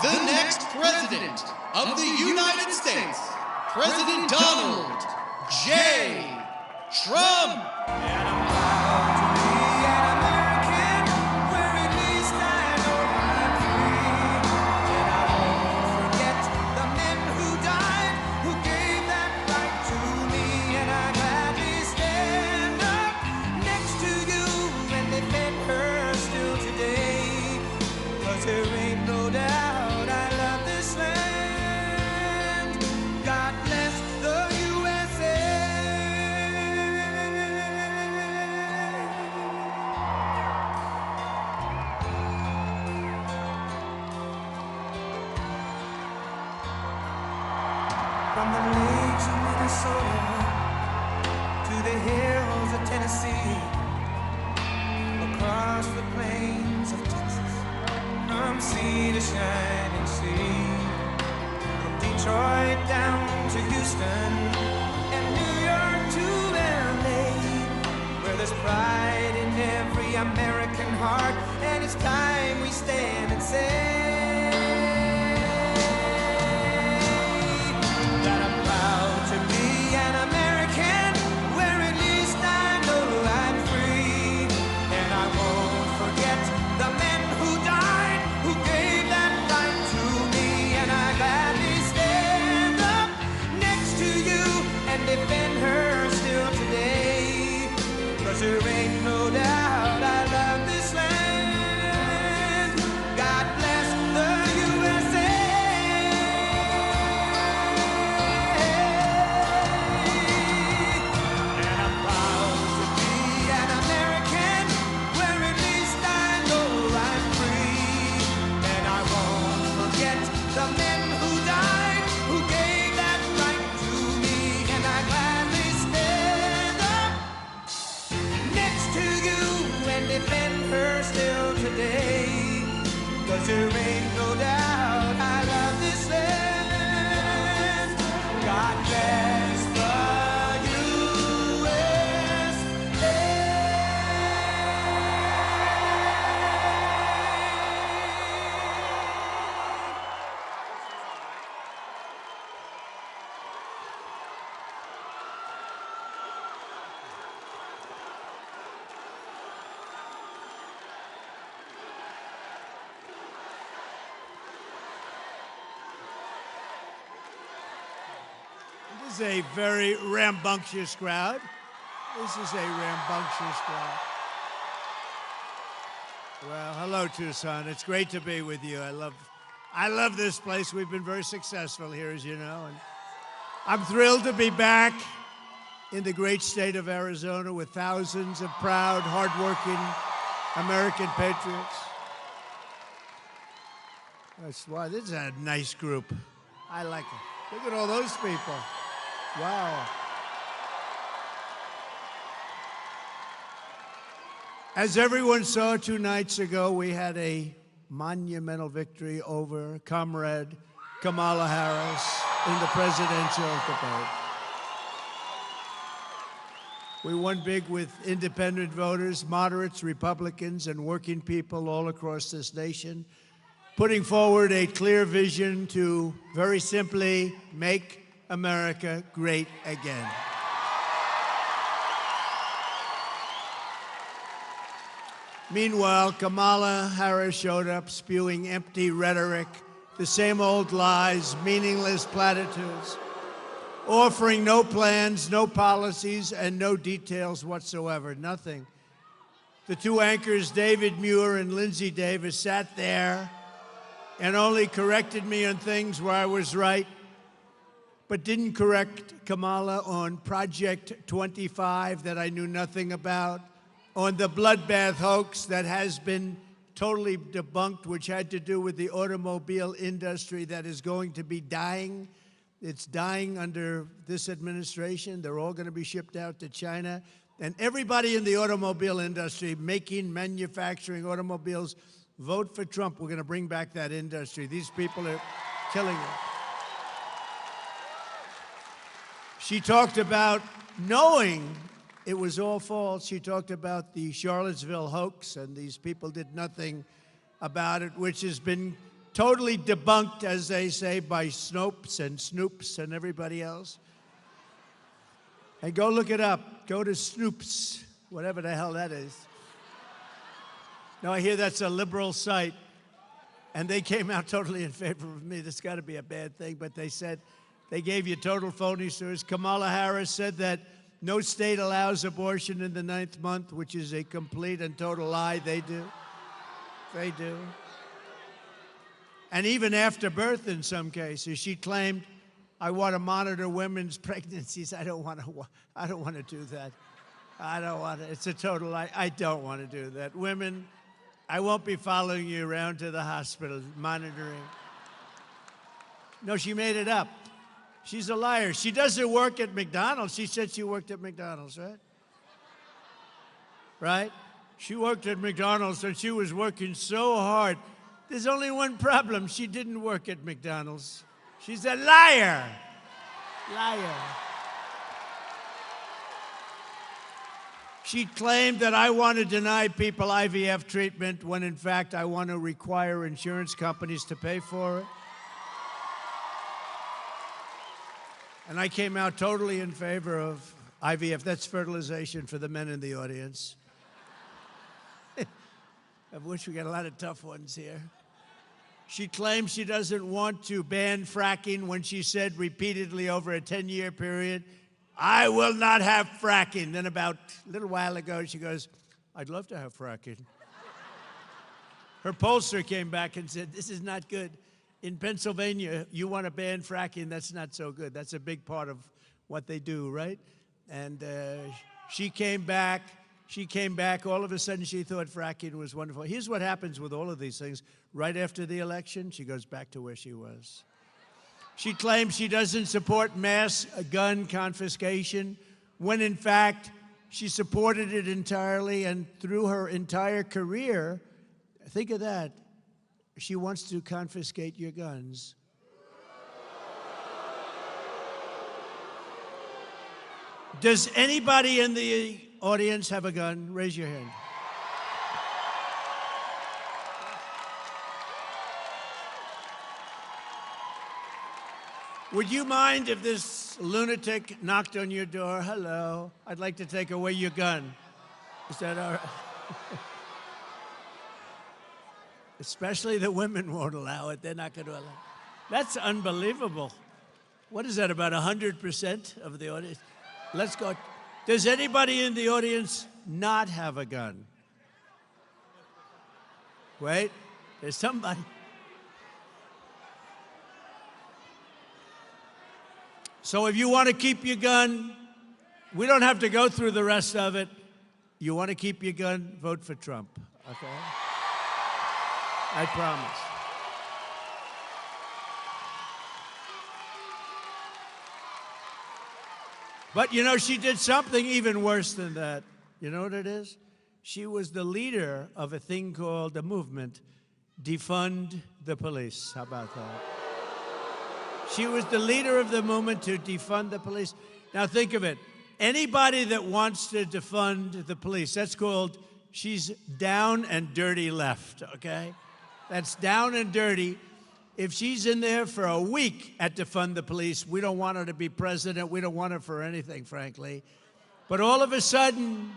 the next President of the United States, President Donald J. Trump. From the lakes of Minnesota to the hills of Tennessee, across the plains of Texas, from sea to shining sea, from Detroit down to Houston and New York to LA, where there's pride in every American heart, and it's time we stand and say there ain't no doubt I love this land. God bless the USA. And I'm proud to be an American, where at least I know I'm free. And I won't forget the men who died, who gave that right to me. And I gladly stand up next to you and defend her still today, 'cause there ain't no doubt I love this land. God bless the USA. This is a very rambunctious crowd. This is a rambunctious crowd. Well, hello, Tucson. It's great to be with you. I love this place. We've been very successful here, as you know. And I'm thrilled to be back in the great state of Arizona with thousands of proud, hardworking American patriots. That's why this is a nice group. I like it. Look at all those people. Wow. As everyone saw 2 nights ago, we had a monumental victory over Comrade Kamala Harris in the presidential debate. We won big with independent voters, moderates, Republicans, and working people all across this nation, putting forward a clear vision to, very simply, make America great again. Meanwhile, Kamala Harris showed up spewing empty rhetoric, the same old lies, meaningless platitudes, offering no plans, no policies, and no details whatsoever, nothing. The 2 anchors, David Muir and Lindsay Davis, sat there and only corrected me on things where I was right, but didn't correct Kamala on Project 25 that I knew nothing about, on the bloodbath hoax that has been totally debunked, which had to do with the automobile industry that is going to be dying. It's dying under this administration. They're all going to be shipped out to China. And everybody in the automobile industry making, manufacturing automobiles, vote for Trump. We're going to bring back that industry. These people are killing it. She talked about knowing it was all false. She talked about the Charlottesville hoax, and these people did nothing about it, which has been totally debunked, as they say, by Snopes and Snoops and everybody else. And go look it up. Go to Snoops, whatever the hell that is. No, I hear that's a liberal site. And they came out totally in favor of me. This got to be a bad thing. But they said they gave you total phony stories. Kamala Harris said that no state allows abortion in the 9th month, which is a complete and total lie. They do. They do. And even after birth in some cases, she claimed, I want to monitor women's pregnancies. I don't want to do that. I don't want to. It's a total lie. I don't want to do that. Women, I won't be following you around to the hospital, monitoring. No, she made it up. She's a liar. She doesn't work at McDonald's. She said she worked at McDonald's, right? Right? She worked at McDonald's and she was working so hard. There's only one problem. She didn't work at McDonald's. She's a liar. Liar. She claimed that I want to deny people IVF treatment when, in fact, I want to require insurance companies to pay for it. And I came out totally in favor of IVF. That's fertilization for the men in the audience. I wish we got a lot of tough ones here. She claims she doesn't want to ban fracking when she said repeatedly over a 10-year period, I will not have fracking. Then about a little while ago, she goes, I'd love to have fracking. Her pollster came back and said, this is not good. In Pennsylvania, you want to ban fracking, that's not so good. That's a big part of what they do, right? And she came back. All of a sudden, she thought fracking was wonderful. Here's what happens with all of these things. Right after the election, she goes back to where she was. She claims she doesn't support mass gun confiscation, when in fact, she supported it entirely, and through her entire career, think of that, she wants to confiscate your guns. Does anybody in the audience have a gun? Raise your hand. Would you mind if this lunatic knocked on your door? Hello, I'd like to take away your gun. Is that all right? Especially the women won't allow it. They're not going to allow it. That's unbelievable. What is that, about 100% of the audience? Let's go. Does anybody in the audience not have a gun? Wait, there's somebody. So if you want to keep your gun, we don't have to go through the rest of it. You want to keep your gun, vote for Trump, okay? I promise. But, you know, she did something even worse than that. You know what it is? She was the leader of a thing called the movement, Defund the Police. How about that? She was the leader of the movement to defund the police. Now think of it. Anybody that wants to defund the police, that's called, she's down and dirty left, okay? That's down and dirty. If she's in there for a week at defund the police, we don't want her to be president. We don't want her for anything, frankly. But all of a sudden,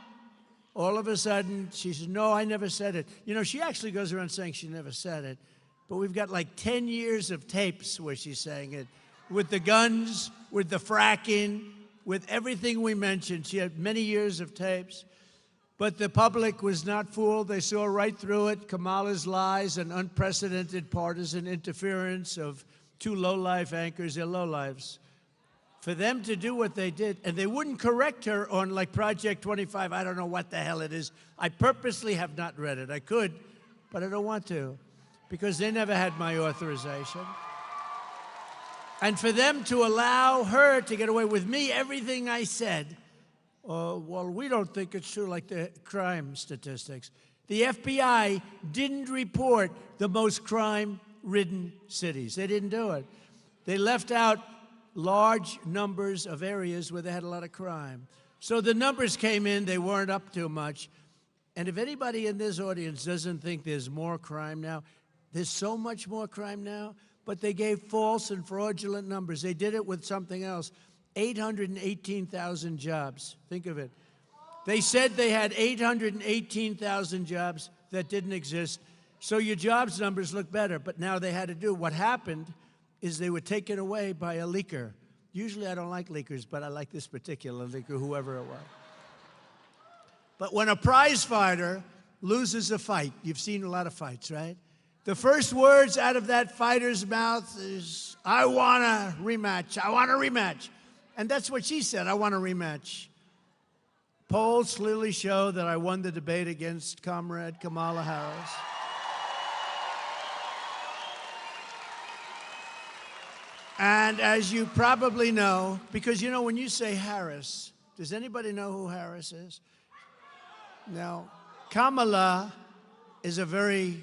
she says, no, I never said it. You know, she actually goes around saying she never said it. But we've got like 10 years of tapes where she's saying it. With the guns, with the fracking, with everything we mentioned. She had many years of tapes. But the public was not fooled. They saw right through it. Kamala's lies and unprecedented partisan interference of two low-life anchors. They're low-lives. For them to do what they did, and they wouldn't correct her on like Project 25. I don't know what the hell it is. I purposely have not read it. I could, but I don't want to, because they never had my authorization. And for them to allow her to get away with me, everything I said, well, we don't think it's true, like the crime statistics. The FBI didn't report the most crime-ridden cities. They didn't do it. They left out large numbers of areas where they had a lot of crime. So the numbers came in, they weren't up too much. And if anybody in this audience doesn't think there's more crime now, There's so much more crime now, but they gave false and fraudulent numbers. They did it with something else. 818,000 jobs. Think of it. They said they had 818,000 jobs that didn't exist. So your jobs numbers look better, but now they had to do. What happened is they were taken away by a leaker. Usually I don't like leakers, but I like this particular leaker, whoever it was. But when a prize fighter loses a fight, you've seen a lot of fights, right? The first words out of that fighter's mouth is, I want a rematch, I want a rematch. And that's what she said, I want a rematch. Polls clearly show that I won the debate against Comrade Kamala Harris. And as you probably know, because you know when you say Harris, does anybody know who Harris is? Now, Kamala is a very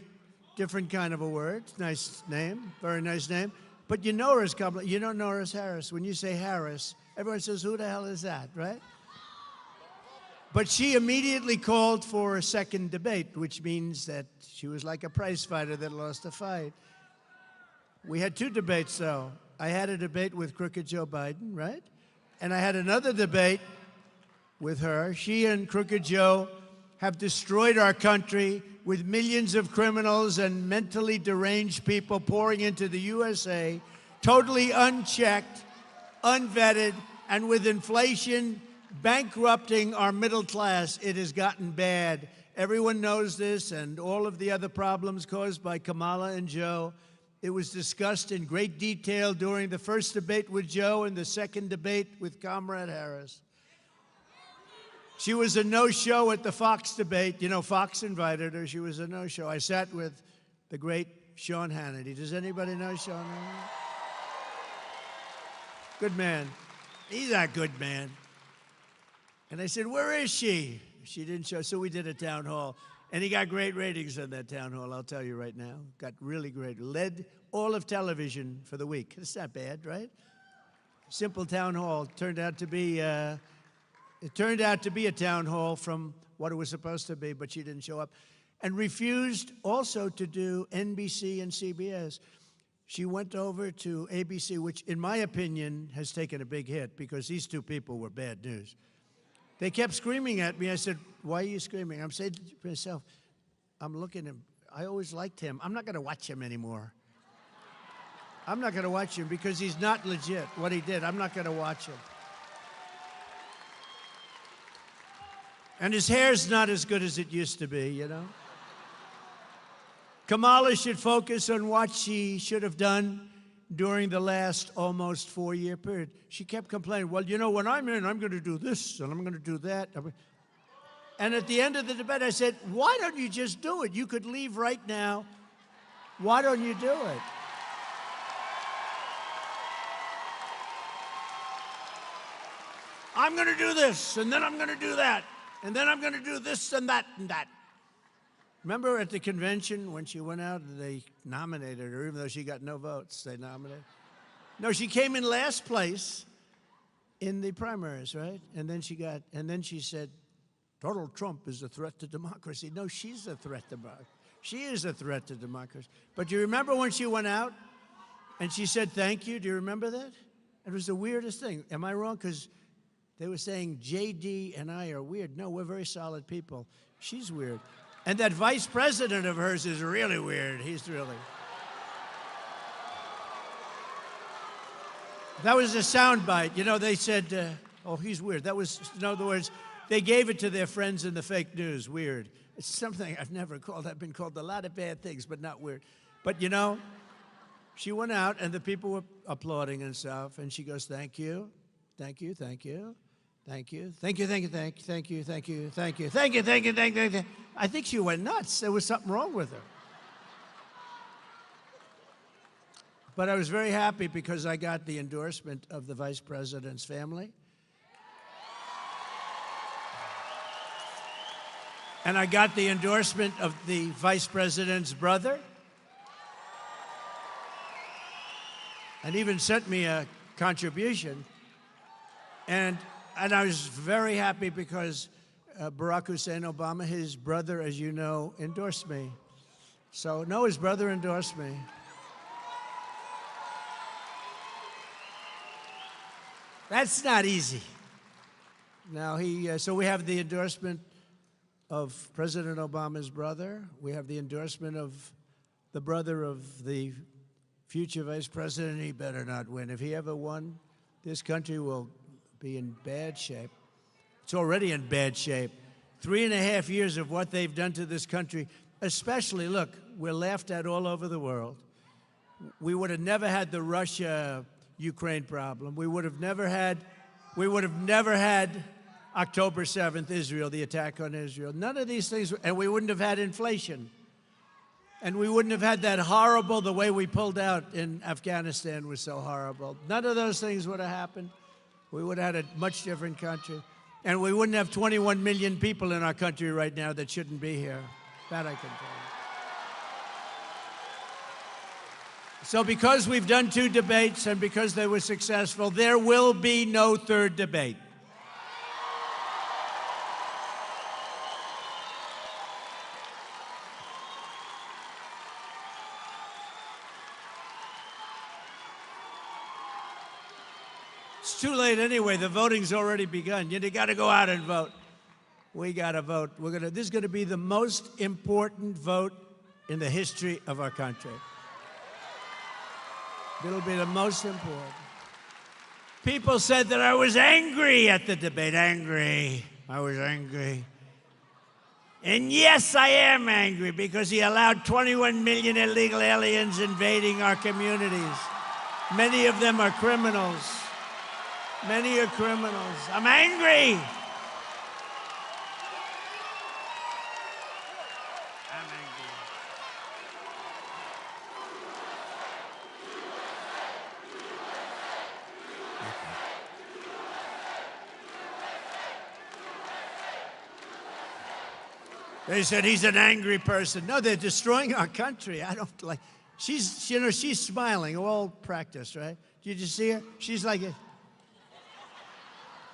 different kind of a word. Nice name, very nice name. But you know her as Kamala, you don't know her as Harris. When you say Harris, everyone says, who the hell is that, right? But she immediately called for a second debate, which means that she was like a prize fighter that lost a fight. We had two debates, though. I had a debate with crooked Joe Biden, right? And I had another debate with her. She and crooked Joe have destroyed our country with millions of criminals and mentally deranged people pouring into the USA, totally unchecked, unvetted, and with inflation bankrupting our middle class. It has gotten bad. Everyone knows this, and all of the other problems caused by Kamala and Joe. It was discussed in great detail during the first debate with Joe and the second debate with Comrade Harris. She was a no-show at the Fox debate. You know, Fox invited her. She was a no-show. I sat with the great Sean Hannity. Does anybody know Sean Hannity? Good man. He's a good man. And I said, where is she? She didn't show, so we did a town hall. And he got great ratings on that town hall, I'll tell you right now. Got really great. Led all of television for the week. It's not bad, right? Simple town hall. Turned out to be, it turned out to be a town hall from what it was supposed to be, but she didn't show up. And refused also to do NBC and CBS. She went over to ABC, which in my opinion has taken a big hit because these two people were bad news. They kept screaming at me. I said, why are you screaming? I'm saying to myself, I'm looking at him. I always liked him. I'm not going to watch him anymore. I'm not going to watch him because he's not legit, what he did. I'm not going to watch him. And his hair's not as good as it used to be, you know? Kamala should focus on what she should have done during the last almost 4-year period. She kept complaining, well, you know, when I'm in, I'm going to do this, and I'm going to do that. And at the end of the debate, I said, why don't you just do it? You could leave right now. Why don't you do it? I'm going to do this, and then I'm going to do that, and then I'm going to do this and that and that. Remember at the convention when she went out and they nominated her, even though she got no votes, they nominated? No, she came in last place in the primaries, right? And then she said, Donald Trump is a threat to democracy. No, she's a threat to democracy. She is a threat to democracy. But you remember when she went out and she said thank you? Do you remember that? It was the weirdest thing. Am I wrong? Because they were saying JD and I are weird. No, we're very solid people. She's weird. And that vice president of hers is really weird. He's really... That was a soundbite. You know, they said, oh, he's weird. That was, in other words, they gave it to their friends in the fake news. Weird. It's something I've never called. I've been called a lot of bad things, but not weird. But, you know, she went out, and the people were applauding and stuff, and she goes, thank you, thank you, thank you. Thank you, thank you, thank you, thank you, thank you, thank you, thank you, thank you, thank you, thank you, thank you. I think she went nuts. There was something wrong with her. But I was very happy because I got the endorsement of the vice president's family. And I got the endorsement of the vice president's brother. And even sent me a contribution. And I was very happy because Barack Hussein Obama, his brother, as you know, endorsed me. So, no, his brother endorsed me. That's not easy. Now, so we have the endorsement of President Obama's brother. We have the endorsement of the brother of the future vice president. He better not win. If he ever won, this country will be in bad shape. It's already in bad shape. 3.5 years of what they've done to this country, especially, look, we're laughed at all over the world. We would have never had the Russia-Ukraine problem. We would have never had October 7th, Israel, the attack on Israel. None of these things, and we wouldn't have had inflation. And we wouldn't have had that horrible, the way we pulled out in Afghanistan was so horrible. None of those things would have happened. We would have had a much different country. And we wouldn't have 21 million people in our country right now that shouldn't be here. That I can tell you. So because we've done 2 debates and because they were successful, there will be no third debate. It's too late anyway. The voting's already begun. You got to go out and vote. We got to vote. This is going to be the most important vote in the history of our country. It'll be the most important. People said that I was angry at the debate. Angry. I was angry. And yes, I am angry because he allowed 21 million illegal aliens invading our communities. Many of them are criminals. Many are criminals. I'm angry. I'm angry. They said he's an angry person. No, they're destroying our country. I don't like. She's smiling. All practice, right? Did you see her? She's like.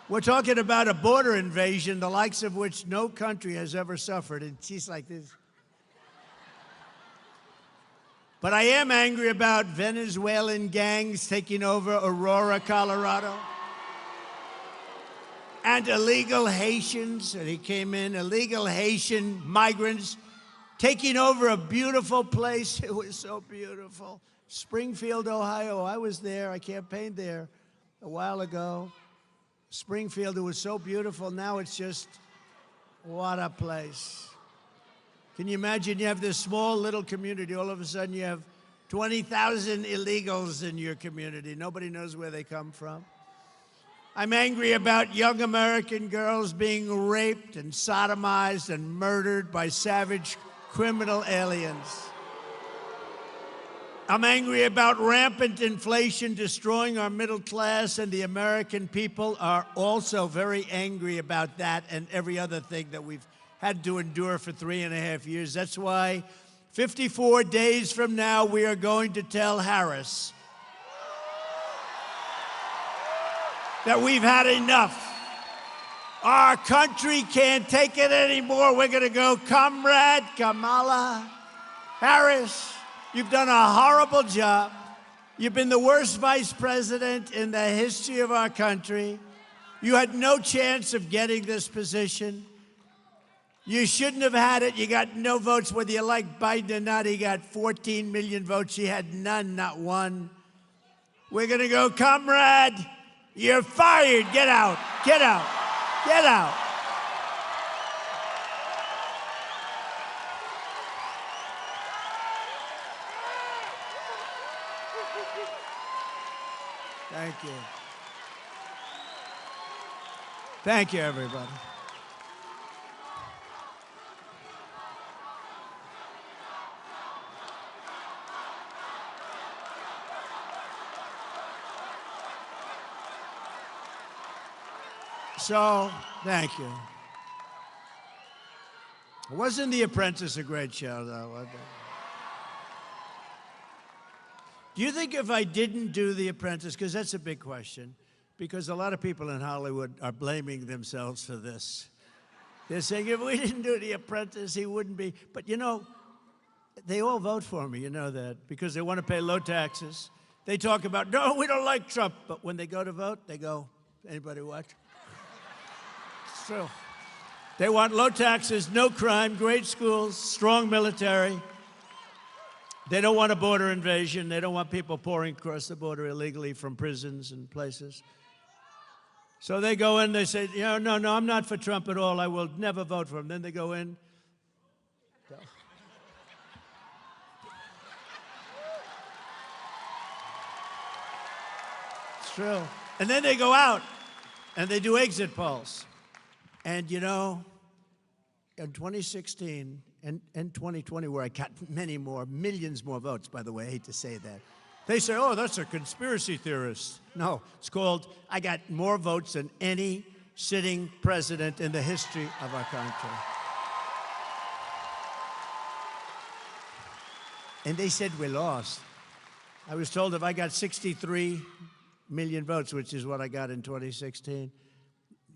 We're talking about a border invasion, the likes of which no country has ever suffered, and she's like this. But I am angry about Venezuelan gangs taking over Aurora, Colorado, and illegal Haitians, and he came in, illegal Haitian migrants taking over a beautiful place. It was so beautiful. Springfield, Ohio. I was there. I campaigned there a while ago. Springfield, it was so beautiful. Now it's just, what a place. Can you imagine you have this small little community, all of a sudden you have 20,000 illegals in your community. Nobody knows where they come from. I'm angry about young American girls being raped and sodomized and murdered by savage criminal aliens. I'm angry about rampant inflation destroying our middle class, and the American people are also very angry about that and every other thing that we've had to endure for 3.5 years. That's why 54 days from now, we are going to tell Harris that we've had enough. Our country can't take it anymore. We're going to go, Comrade Kamala Harris. You've done a horrible job. You've been the worst vice president in the history of our country. You had no chance of getting this position. You shouldn't have had it. You got no votes, whether you like Biden or not. He got 14 million votes. She had none, not one. We're going to go, Comrade, you're fired. Get out. Get out. Get out. Thank you. Thank you, everybody. So, thank you. Wasn't The Apprentice a great show, though? Do you think if I didn't do The Apprentice, because that's a big question, because a lot of people in Hollywood are blaming themselves for this. They're saying if we didn't do The Apprentice, he wouldn't be. But you know, They all vote for me, you know that, because they want to pay low taxes. They talk about, no, we don't like Trump. But when they go to vote, they go, anybody watch? It's true. They want low taxes, no crime, great schools, strong military. They don't want a border invasion. They don't want people pouring across the border illegally from prisons and places. So they go in, they say, no, I'm not for Trump at all. I will never vote for him. Then they go in. It's true. And then they go out and they do exit polls. And you know, in 2016 and 2020, where I got millions more votes, by the way, I hate to say that. They say, oh, that's a conspiracy theorist. No, it's called, I got more votes than any sitting president in the history of our country. And they said we lost. I was told if I got 63 million votes, which is what I got in 2016,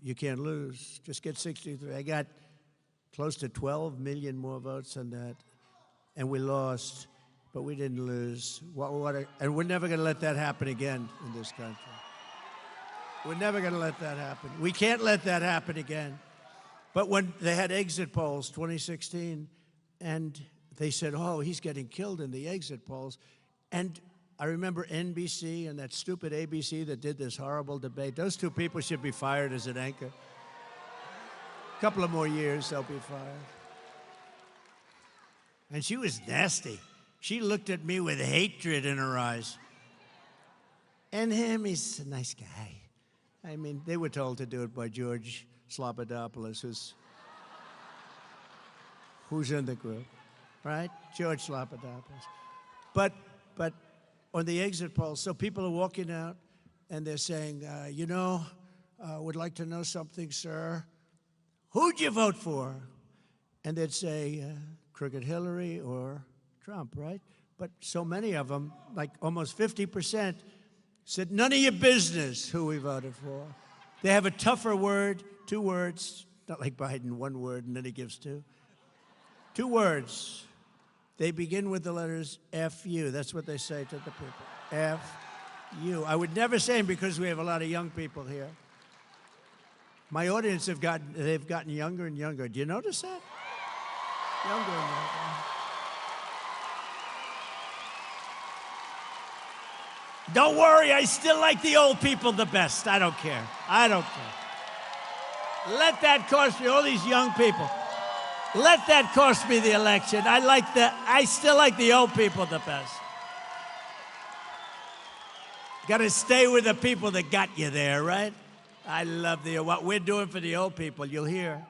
you can't lose. Just get 63. I got close to 12 million more votes than that, and we lost. But we didn't lose. And we're never going to let that happen again in this country. We're never going to let that happen. We can't let that happen again. But when they had exit polls, 2016, and they said, oh, he's getting killed in the exit polls. And I remember NBC and that stupid ABC that did this horrible debate. Those two people should be fired as an anchor. A couple of more years, they'll be fired. And she was nasty. She looked at me with hatred in her eyes. And him, he's a nice guy. I mean, they were told to do it by George Slobodanopoulos, who's in the group, right? George Slobodanopoulos. But on the exit polls, so people are walking out and they're saying, would like to know something, sir. Who'd you vote for? And they'd say, Crooked Hillary or Trump, right? But so many of them, like almost 50%, said, none of your business who we voted for. They have a tougher word, 2 words, not like Biden, 1 word, and then he gives 2. 2 words. They begin with the letters F-U. That's what they say to the people. F-U. I would never say them because we have a lot of young people here. My audience they've gotten younger and younger. Do you notice that? Younger and younger. Don't worry, I still like the old people the best. I don't care. I don't care. Let that cost me, all these young people. Let that cost me the election. I still like the old people the best. Got to stay with the people that got you there, right? I love what we're doing for the old people, you'll hear.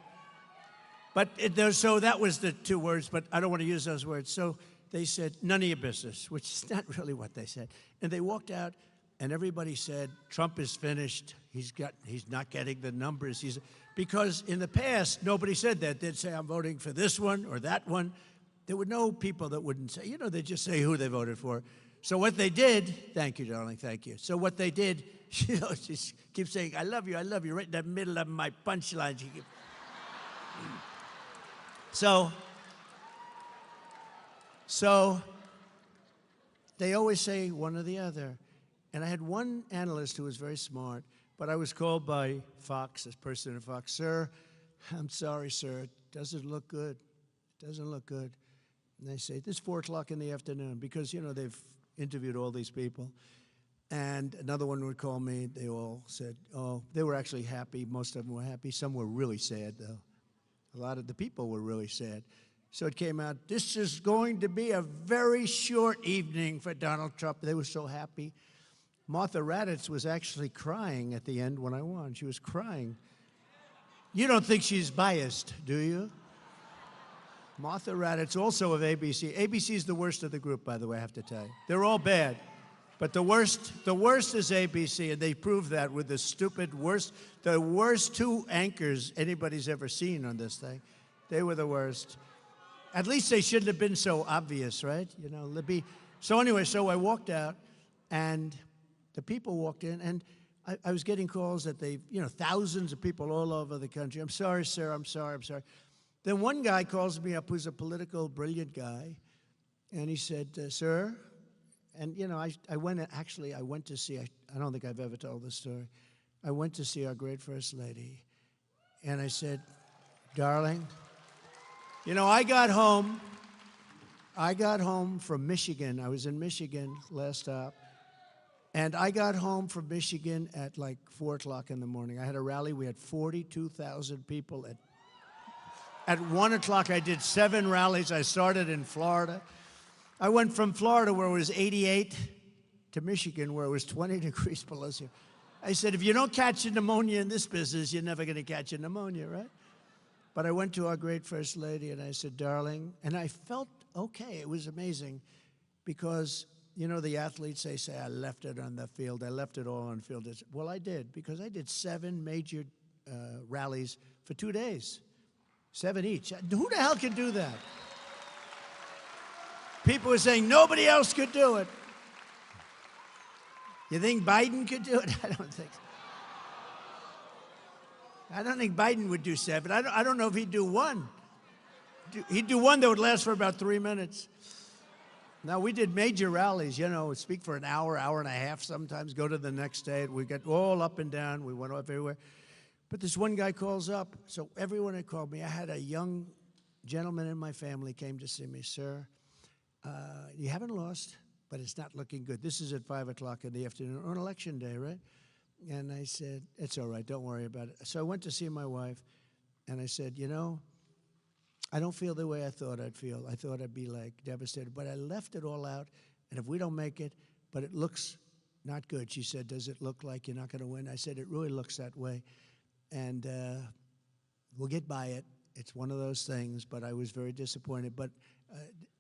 But so that was the 2 words, but I don't want to use those words. So they said, none of your business, which is not really what they said. And they walked out, and everybody said, Trump is finished. He's not getting the numbers. Because in the past, nobody said that. They'd say, I'm voting for this one or that one. There were no people that wouldn't say, they'd just say who they voted for. So what they did, thank you, darling, thank you. So what they did, she keeps saying, I love you, right in the middle of my punchlines. So they always say one or the other. And I had one analyst who was very smart, but I was called by Fox, this person at Fox, sir, I'm sorry, sir, it doesn't look good. It doesn't look good. And they say, this is 4 o'clock in the afternoon, because, they've interviewed all these people. And another one would call me. They all said, oh, they were actually happy. Most of them were happy. Some were really sad, though. A lot of the people were really sad. So it came out, this is going to be a very short evening for Donald Trump. They were so happy. Martha Raddatz was actually crying at the end when I won. She was crying. You don't think she's biased, do you? Martha Raddatz, also of ABC. ABC is the worst of the group, by the way, I have to tell you. They're all bad. But the worst is ABC, and they proved that with the worst 2 anchors anybody's ever seen on this thing. They were the worst. At least they shouldn't have been so obvious, right? So anyway, so I walked out, and the people walked in, and I was getting calls that thousands of people all over the country. I'm sorry, sir, I'm sorry. Then one guy calls me up who's a political, brilliant guy, And he said, sir, and you know, I went to see, I don't think I've ever told this story. I went to see our great First Lady, and I said, darling, you know, I got home from Michigan. I was in Michigan last stop, and I got home from Michigan at like 4 o'clock in the morning. I had a rally. We had 42,000 people. At 1 o'clock, I did 7 rallies. I started in Florida. I went from Florida, where it was 88, to Michigan, where it was 20 degrees below zero. I said, if you don't catch a pneumonia in this business, you're never going to catch a pneumonia, right? But I went to our great First Lady, and I said, darling, and I felt okay. It was amazing because, you know, the athletes, they say, I left it on the field. I left it all on the field. Well, I did, because I did 7 major rallies for 2 days, 7 each. Who the hell can do that? People were saying nobody else could do it. You think Biden could do it? I don't think so. I don't think Biden would do 7. I don't know if he'd do 1. He'd do 1 that would last for about 3 minutes. Now, we did major rallies, you know, speak for an hour, hour and a half sometimes, go to the next state. We got all up and down. We went off everywhere. But this one guy calls up. So everyone had called me. I had a young gentleman in my family came to see me. Sir, you haven't lost, but it's not looking good. This is at 5 o'clock in the afternoon on election day, right? And I said, it's all right, don't worry about it. So I went to see my wife, and I said, you know, I don't feel the way I thought I'd feel. I thought I'd be like devastated, but I left it all out, and if we don't make it, but it looks not good. She said, does it look like you're not going to win? I said, it really looks that way, and we'll get by it. It's one of those things, but I was very disappointed. But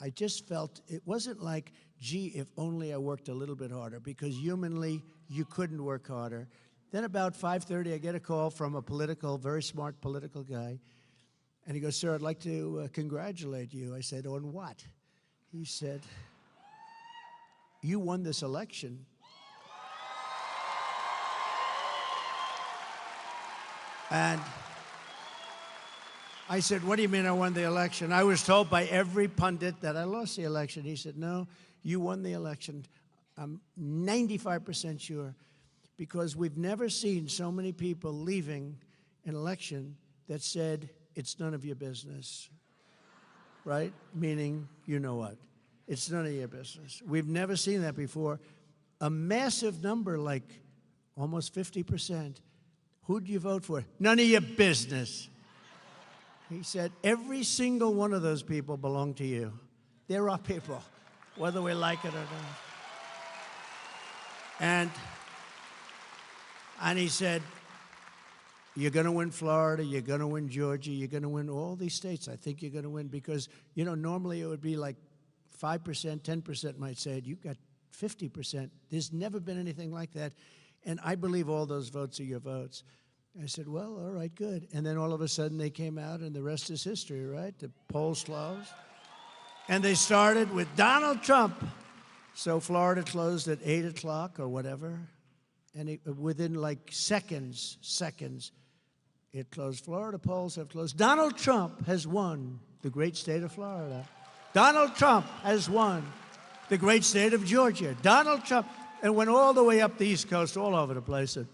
I just felt it wasn't like, gee, if only I worked a little bit harder, because humanly, you couldn't work harder. Then about 5:30, I get a call from a very smart political guy, and he goes, sir, I'd like to congratulate you. I said, on what? He said, you won this election. And I said, what do you mean I won the election? I was told by every pundit that I lost the election. He said, no, you won the election. I'm 95% sure, because we've never seen so many people leaving an election that said, it's none of your business, right? Meaning, you know what? It's none of your business. We've never seen that before. A massive number, like almost 50%. Who'd you vote for? None of your business. He said, every single one of those people belong to you. They're our people, whether we like it or not. And he said, you're going to win Florida, you're going to win Georgia, you're going to win all these states. I think you're going to win because, you know, normally it would be like 5%, 10% might say it. You got 50%. There's never been anything like that. And I believe all those votes are your votes. I said, well, all right, good. And then all of a sudden they came out, and the rest is history, right? The polls closed. And they started with Donald Trump. So Florida closed at 8 o'clock or whatever. And within like seconds, it closed. Florida polls have closed. Donald Trump has won the great state of Florida. Donald Trump has won the great state of Georgia. Donald Trump, and went all the way up the East Coast, all over the place, and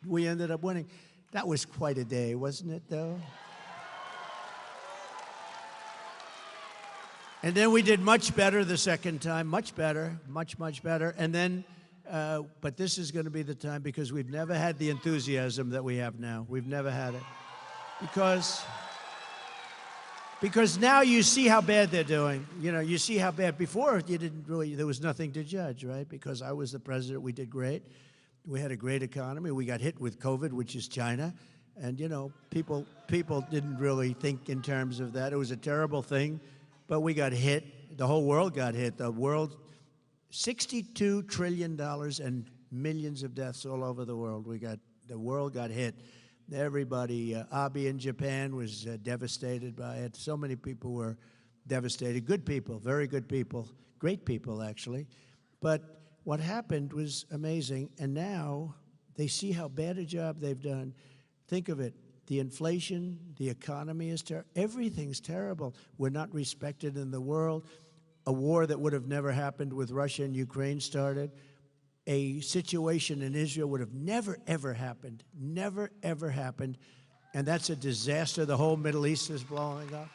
we ended up winning. That was quite a day, wasn't it, though? And then we did much better the second time, much better, much better. And then, but this is going to be the time, because we've never had the enthusiasm that we have now. We've never had it. Because now you see how bad they're doing. You know, you see how bad. Before, you didn't really, there was nothing to judge, right? Because I was the president, we did great. We had a great economy. We got hit with COVID, which is China. And, you know, people didn't really think in terms of that. It was a terrible thing, but we got hit. The whole world got hit. The world, $62 trillion and millions of deaths all over the world. The world got hit. Everybody, Abe in Japan was devastated by it. So many people were devastated. Good people, very good people, great people, actually. But what happened was amazing, and now they see how bad a job they've done. Think of it. The inflation, the economy is terrible. Everything's terrible. We're not respected in the world. a war that would have never happened with Russia and Ukraine started. A situation in Israel would have never, ever happened. Never, ever happened. And that's a disaster. The whole Middle East is blowing up.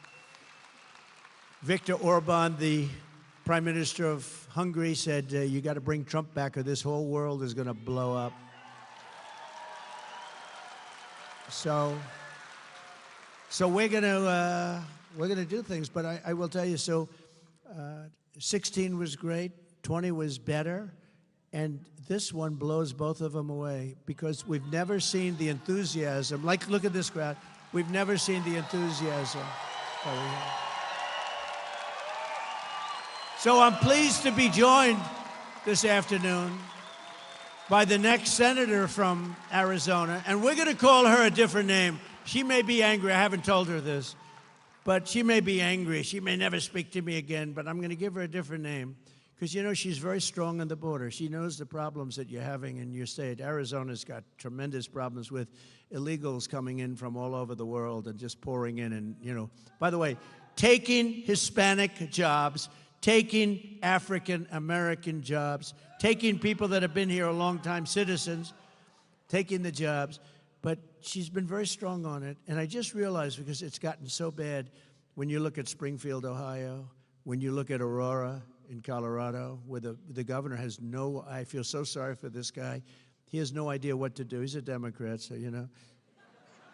Viktor Orban, the Prime Minister of Hungary, said, you got to bring Trump back or this whole world is going to blow up. So we're going to do things, but I will tell you, 16 was great, 20 was better, and this one blows both of them away because we've never seen the enthusiasm. Like, look at this crowd. We've never seen the enthusiasm that we have. So I'm pleased to be joined this afternoon by the next senator from Arizona, and we're going to call her a different name. She may be angry. I haven't told her this, but she may be angry. She may never speak to me again, but I'm going to give her a different name because, you know, she's very strong on the border. She knows the problems that you're having in your state. Arizona's got tremendous problems with illegals coming in from all over the world and just pouring in and, you know, by the way, taking Hispanic jobs, taking African-American jobs, taking people that have been here a long time, citizens, taking the jobs. But she's been very strong on it. And I just realized, because it's gotten so bad, when you look at Springfield, Ohio, when you look at Aurora in Colorado, where the governor has no, I feel so sorry for this guy. He has no idea what to do. He's a Democrat, so, you know.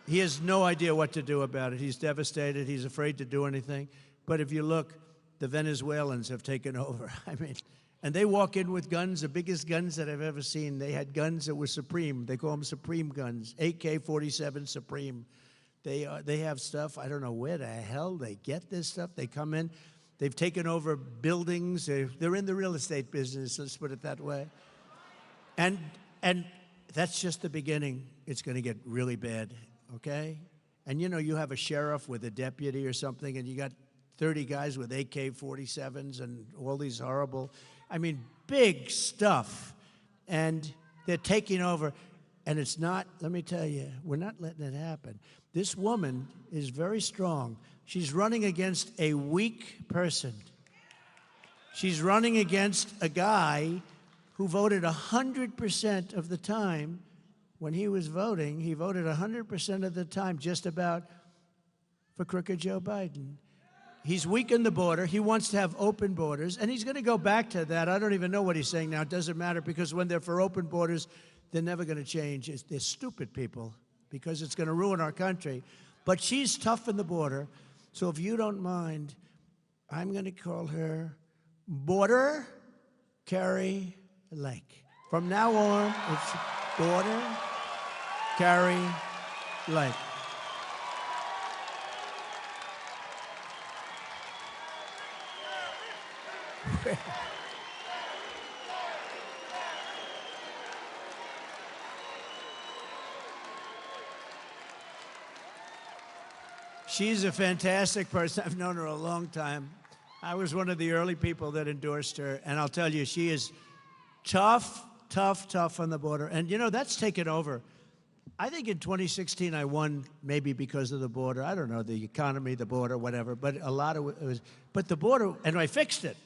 He has no idea what to do about it. He's devastated. He's afraid to do anything. But if you look, the Venezuelans have taken over. I mean, and they walk in with guns, the biggest guns that I've ever seen. They had guns that were Supreme. They call them Supreme guns, AK-47 Supreme. They have stuff, I don't know where the hell they get this stuff. They come in, they've taken over buildings. They're in the real estate business, let's put it that way. And that's just the beginning. It's going to get really bad, okay? And, you know, you have a sheriff with a deputy or something, and you got 30 guys with AK-47s and all these horrible, I mean, big stuff. And they're taking over. And it's not, let me tell you, we're not letting it happen. This woman is very strong. She's running against a weak person. She's running against a guy who voted 100% of the time. When he was voting, he voted 100% of the time just about for crooked Joe Biden. He's weakened the border. He wants to have open borders, and he's going to go back to that. I don't even know what he's saying now. It doesn't matter, because when they're for open borders, they're never going to change. They're stupid people, because it's going to ruin our country. But she's tough in the border, so if you don't mind, I'm going to call her Border Carrie Lake. From now on, it's Border Carrie Lake. She's a fantastic person. I've known her a long time. I was one of the early people that endorsed her, and I'll tell you, she is tough, tough, tough on the border. And, you know, that's taken over. I think in 2016 I won maybe because of the border. I don't know, the economy, the border, whatever, but a lot of it was, but the border, and I fixed it.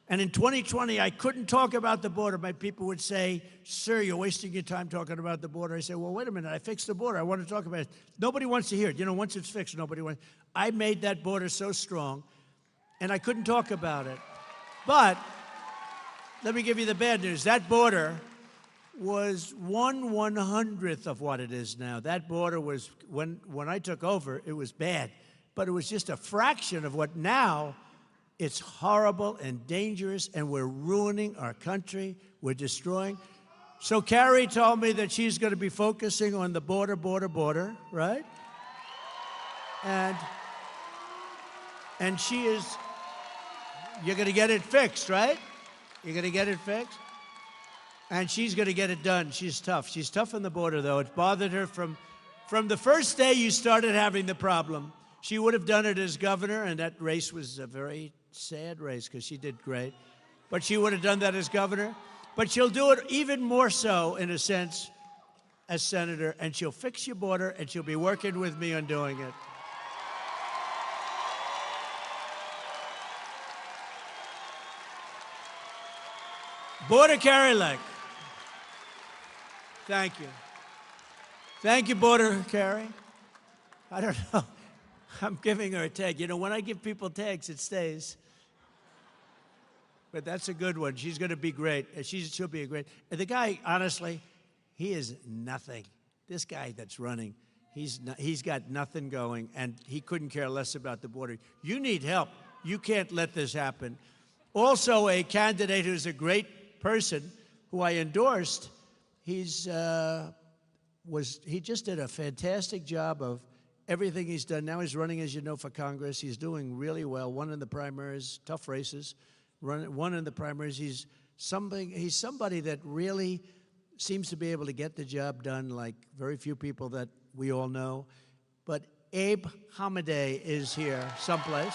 And in 2020, I couldn't talk about the border. My people would say, sir, you're wasting your time talking about the border. I say, well, wait a minute, I fixed the border. I want to talk about it. Nobody wants to hear it. You know, once it's fixed, nobody wants. I made that border so strong, and I couldn't talk about it. But let me give you the bad news. That border was 1/100th of what it is now. That border was, when I took over, it was bad. But it was just a fraction of what now. It's horrible and dangerous, and we're ruining our country. We're destroying. So Carrie told me that she's going to be focusing on the border, right? And she is, you're going to get it fixed, right? You're going to get it fixed? And she's going to get it done. She's tough. She's tough on the border, though. It bothered her from the first day you started having the problem. She would have done it as governor, and that race was a very sad race because she did great. But she would have done that as governor. But she'll do it even more so, in a sense, as senator, and she'll fix your border, and she'll be working with me on doing it. – Border Carrie Lake. Thank you. Thank you, Border Carrie. I don't know. I'm giving her a tag. You know, when I give people tags, it stays. But that's a good one. She's going to be great. She'll be a great. And the guy, honestly, he is nothing. This guy that's running, he's got nothing going, and he couldn't care less about the border. You need help. You can't let this happen. Also, a candidate who's a great person who I endorsed, he just did a fantastic job of everything he's done. Now he's running, as you know, for Congress. He's doing really well. Won in the primaries, tough races. Won in the primaries. He's somebody that really seems to be able to get the job done like very few people that we all know. But Abe Hamadeh is here someplace.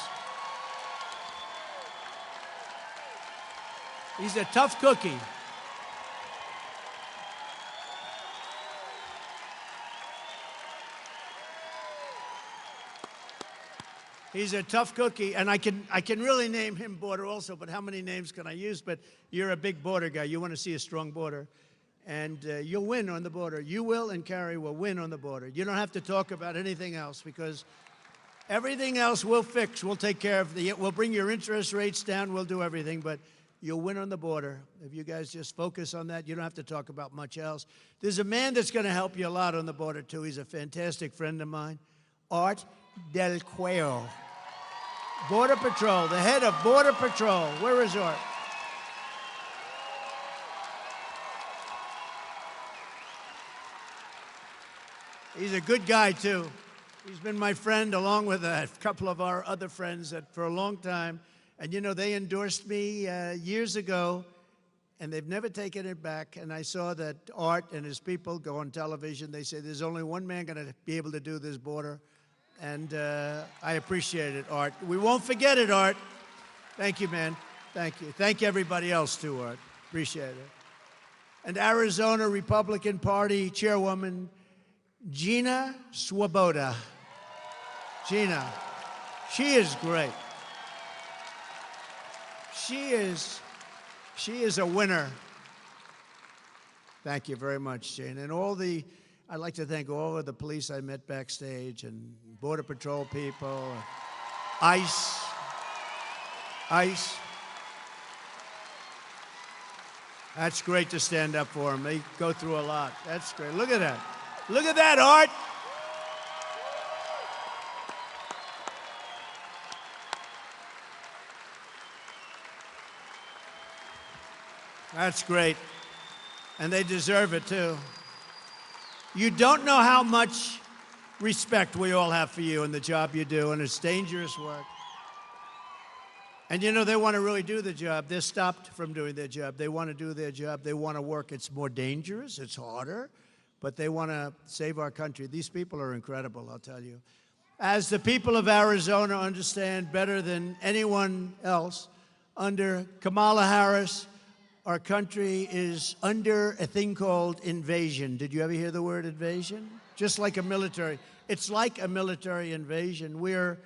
He's a tough cookie. He's a tough cookie, and I can really name him border also, but how many names can I use? But you're a big border guy. You want to see a strong border, and you'll win on the border. You will, and Carrie will win on the border. You don't have to talk about anything else, because everything else we'll fix. We'll take care of we'll bring your interest rates down. We'll do everything, but you'll win on the border. If you guys just focus on that, you don't have to talk about much else. There's a man that's going to help you a lot on the border, too. He's a fantastic friend of mine, Art Del Cuello. Border Patrol, the head of Border Patrol. Where is Art? He's a good guy, too. He's been my friend along with a couple of our other friends for a long time. And, you know, they endorsed me years ago, and they've never taken it back. And I saw that Art and his people go on television. They say there's only one man going to be able to do this border. And I appreciate it, Art. We won't forget it, Art. Thank you, man. Thank you. Thank everybody else, too, Art. Appreciate it. And Arizona Republican Party Chairwoman Gina Swoboda. Gina, she is great. She is a winner. Thank you very much, Jane. And I'd like to thank all of the police I met backstage and Border Patrol people, ICE. That's great to stand up for them. They go through a lot. That's great. Look at that. Look at that, Art. That's great. And they deserve it, too. You don't know how much respect we all have for you and the job you do, and it's dangerous work. And, you know, they want to really do the job. They're stopped from doing their job. They want to do their job. They want to work. It's more dangerous. It's harder. But they want to save our country. These people are incredible, I'll tell you. As the people of Arizona understand better than anyone else, under Kamala Harris, our country is under a thing called invasion. Did you ever hear the word invasion? Just like a military. It's like a military invasion. We're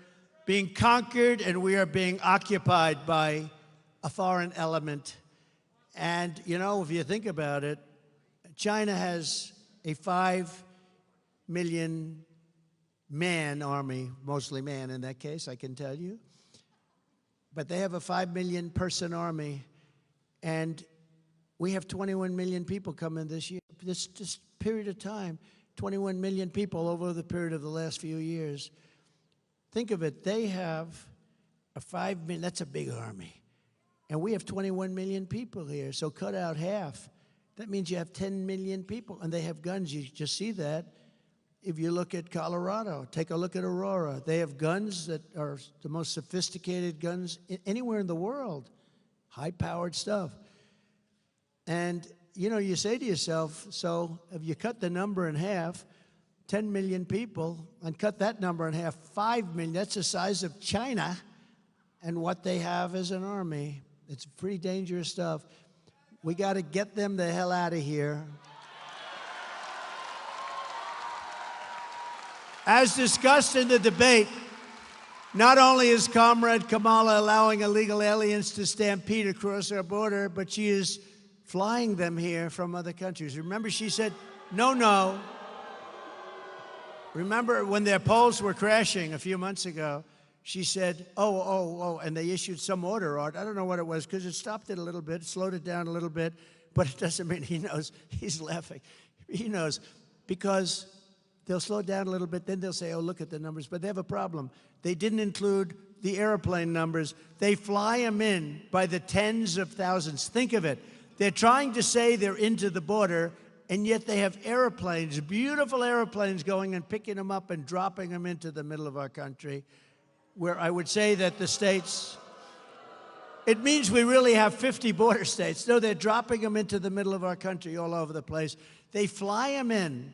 being conquered and we are being occupied by a foreign element. And, you know, if you think about it, China has a 5 million man army, mostly man in that case, I can tell you. But they have a 5 million person army. And we have 21 million people coming this year. This period of time, 21 million people over the period of the last few years. Think of it, they have a 5 million, that's a big army. And we have 21 million people here, so cut out half. That means you have 10 million people, and they have guns. You just see that. If you look at Colorado, take a look at Aurora. They have guns that are the most sophisticated guns anywhere in the world. High-powered stuff. And, you know, you say to yourself, so if you cut the number in half, 10 million people, and cut that number in half, 5 million, that's the size of China, and what they have as an army. It's pretty dangerous stuff. We got to get them the hell out of here. As discussed in the debate, not only is Comrade Kamala allowing illegal aliens to stampede across our border, but she is flying them here from other countries. Remember, she said, no, no. Remember when their polls were crashing a few months ago, she said, oh, and they issued some order, Art. I don't know what it was, because it stopped it a little bit, slowed it down a little bit, but it doesn't mean he knows. He's laughing. He knows, because they'll slow it down a little bit, then they'll say, oh, look at the numbers. But they have a problem. They didn't include the airplane numbers. They fly them in by the tens of thousands. Think of it. They're trying to say they're into the border, and yet they have airplanes, beautiful airplanes, going and picking them up and dropping them into the middle of our country, where I would say that the states, it means we really have 50 border states. No, they're dropping them into the middle of our country all over the place. They fly them in.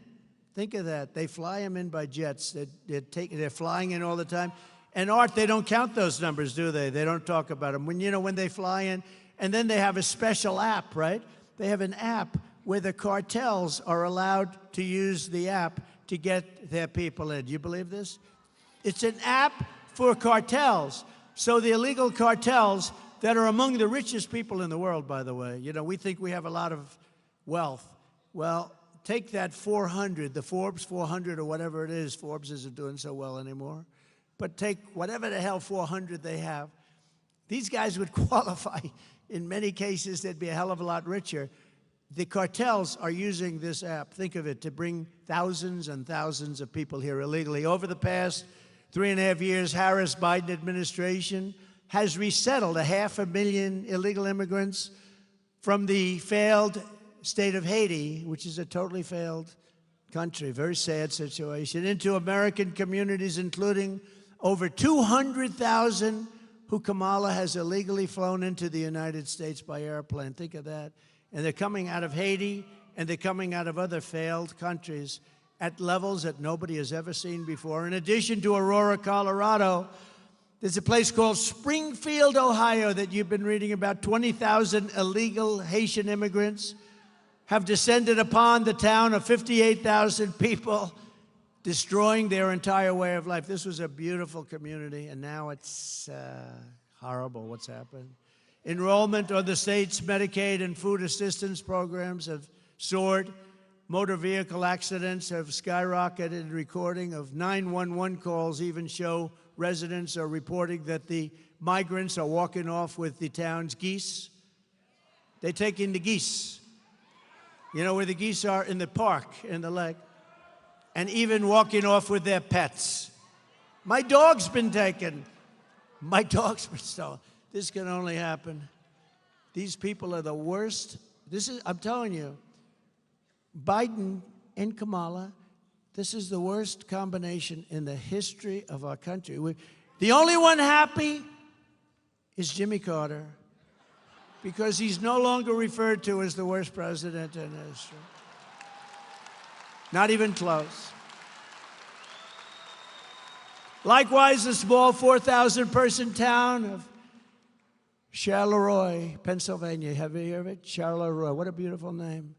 Think of that. They fly them in by jets. They're flying in all the time. And Art, they don't count those numbers, do they? They don't talk about them. When they fly in, and then they have a special app, right? They have an app where the cartels are allowed to use the app to get their people in. Do you believe this? It's an app for cartels. So the illegal cartels that are among the richest people in the world, by the way. We think we have a lot of wealth. Well, take that 400, the Forbes 400 or whatever it is. Forbes isn't doing so well anymore. But take whatever the hell 400 they have. These guys would qualify. In many cases, they'd be a hell of a lot richer. The cartels are using this app, think of it, to bring thousands and thousands of people here illegally. Over the past 3.5 years, Harris-Biden administration has resettled 500,000 illegal immigrants from the failed state of Haiti, which is a totally failed country, very sad situation, into American communities, including over 200,000 who Kamala has illegally flown into the United States by airplane. Think of that. And they're coming out of Haiti, and they're coming out of other failed countries at levels that nobody has ever seen before. In addition to Aurora, Colorado, there's a place called Springfield, Ohio, that you've been reading about. 20,000 illegal Haitian immigrants have descended upon the town of 58,000 people, destroying their entire way of life. This was a beautiful community, and now it's horrible what's happened. Enrollment on the state's Medicaid and food assistance programs have soared. Motor vehicle accidents have skyrocketed. Recording of 911 calls even show residents are reporting that the migrants are walking off with the town's geese. They take in the geese. You know where the geese are? In the park, in the lake. And even walking off with their pets. My dog's been taken. My dog's been stolen. This can only happen. These people are the worst. I'm telling you, Biden and Kamala, this is the worst combination in the history of our country. The only one happy is Jimmy Carter, because he's no longer referred to as the worst president in history. Not even close. Likewise, the small 4,000-person town of Charleroi, Pennsylvania. Have you heard of it? Charleroi. What a beautiful name.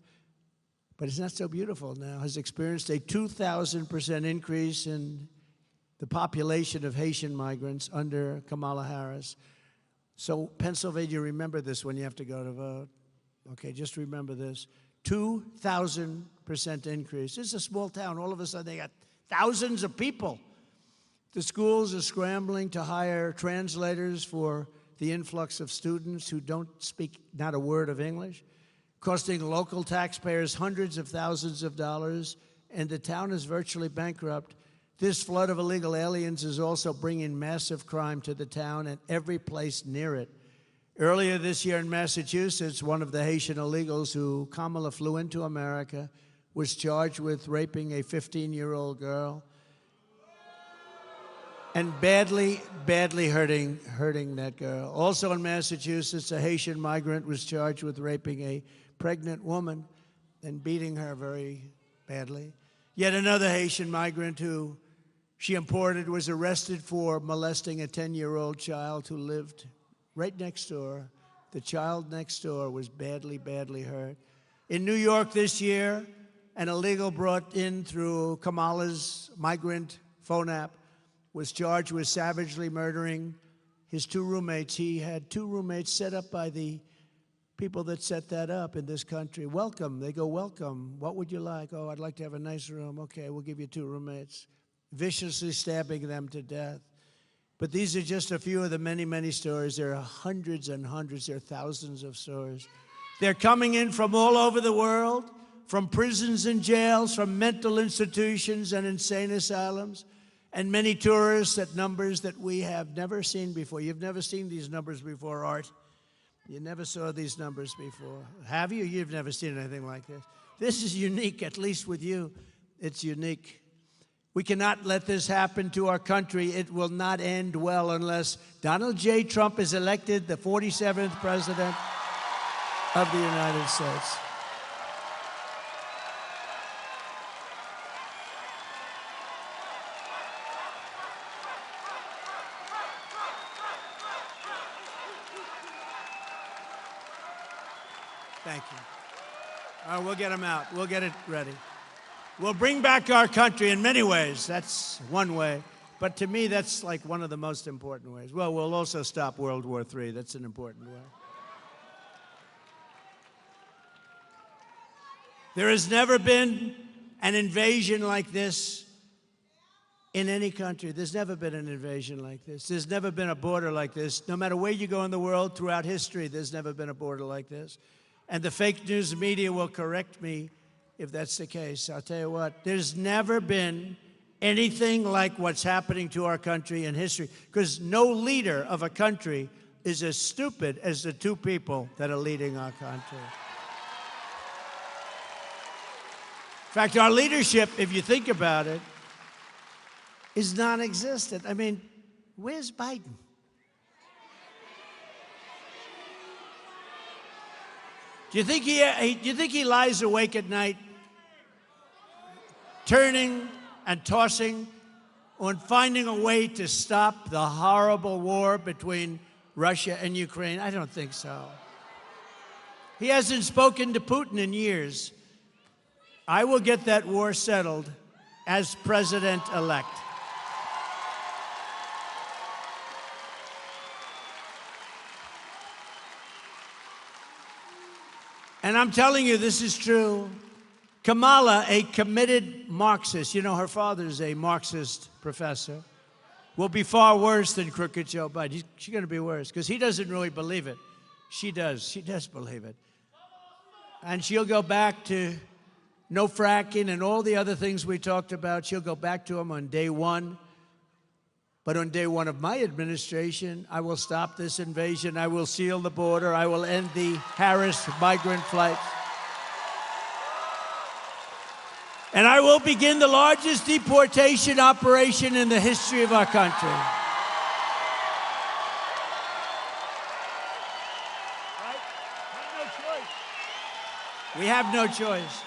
But it's not so beautiful now. Has experienced a 2,000% increase in the population of Haitian migrants under Kamala Harris. So Pennsylvania, remember this when you have to go to vote. Okay, just remember this. 2,000% increase. This is a small town. All of a sudden, they got thousands of people. The schools are scrambling to hire translators for the influx of students who don't speak not a word of English, costing local taxpayers hundreds of thousands of dollars, and the town is virtually bankrupt. This flood of illegal aliens is also bringing massive crime to the town and every place near it. Earlier this year in Massachusetts, one of the Haitian illegals who Kamala flew into America was charged with raping a 15-year-old girl and badly hurting that girl. Also in Massachusetts, a Haitian migrant was charged with raping a pregnant woman and beating her very badly. Yet another Haitian migrant who she imported was arrested for molesting a 10-year-old child who lived right next door. The child next door was badly hurt. In New York this year, an illegal brought in through Kamala's migrant phone app was charged with savagely murdering his two roommates. He had two roommates set up by the people that set that up in this country. Welcome. They go, welcome. What would you like? Oh, I'd like to have a nice room. Okay, we'll give you 2 roommates. Viciously stabbing them to death. But these are just a few of the many, many stories. There are hundreds and hundreds. There are thousands of stories. They're coming in from all over the world, from prisons and jails, from mental institutions and insane asylums, and many tourists at numbers that we have never seen before. You've never seen these numbers before, Art. You never saw these numbers before. Have you? You've never seen anything like this. This is unique, at least with you. It's unique. We cannot let this happen to our country. It will not end well unless Donald J. Trump is elected the 47th President of the United States. Thank you. All right, we'll get him out. We'll get it ready. We'll bring back our country in many ways. That's one way. But to me, that's like one of the most important ways. Well, we'll also stop World War III. That's an important way. There has never been an invasion like this in any country. There's never been an invasion like this. There's never been a border like this. No matter where you go in the world, throughout history, there's never been a border like this. And the fake news media will correct me if that's the case. I'll tell you what, there's never been anything like what's happening to our country in history, because no leader of a country is as stupid as the 2 people that are leading our country. In fact, our leadership, if you think about it, is non-existent. I mean, where's Biden? Do you think he lies awake at night, turning and tossing on finding a way to stop the horrible war between Russia and Ukraine? I don't think so. He hasn't spoken to Putin in years. I will get that war settled as president-elect. And I'm telling you, this is true. Kamala, a committed Marxist, you know, her father's a Marxist professor, will be far worse than crooked Joe Biden. She's going to be worse, because he doesn't really believe it. She does. She does believe it. And she'll go back to no fracking and all the other things we talked about. She'll go back to them on day 1. But on day 1 of my administration, I will stop this invasion. I will seal the border. I will end the Harris migrant flights. And I will begin the largest deportation operation in the history of our country. Right? We have no choice.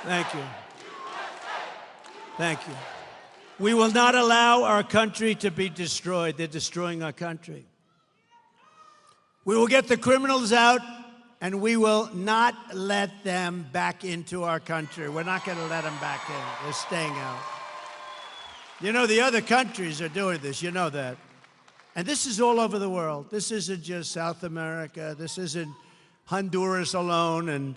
Thank you. Thank you. We will not allow our country to be destroyed. They're destroying our country. We will get the criminals out, and we will not let them back into our country. We're not going to let them back in. They're staying out. You know, the other countries are doing this. You know that. And this is all over the world. This isn't just South America. This isn't Honduras alone and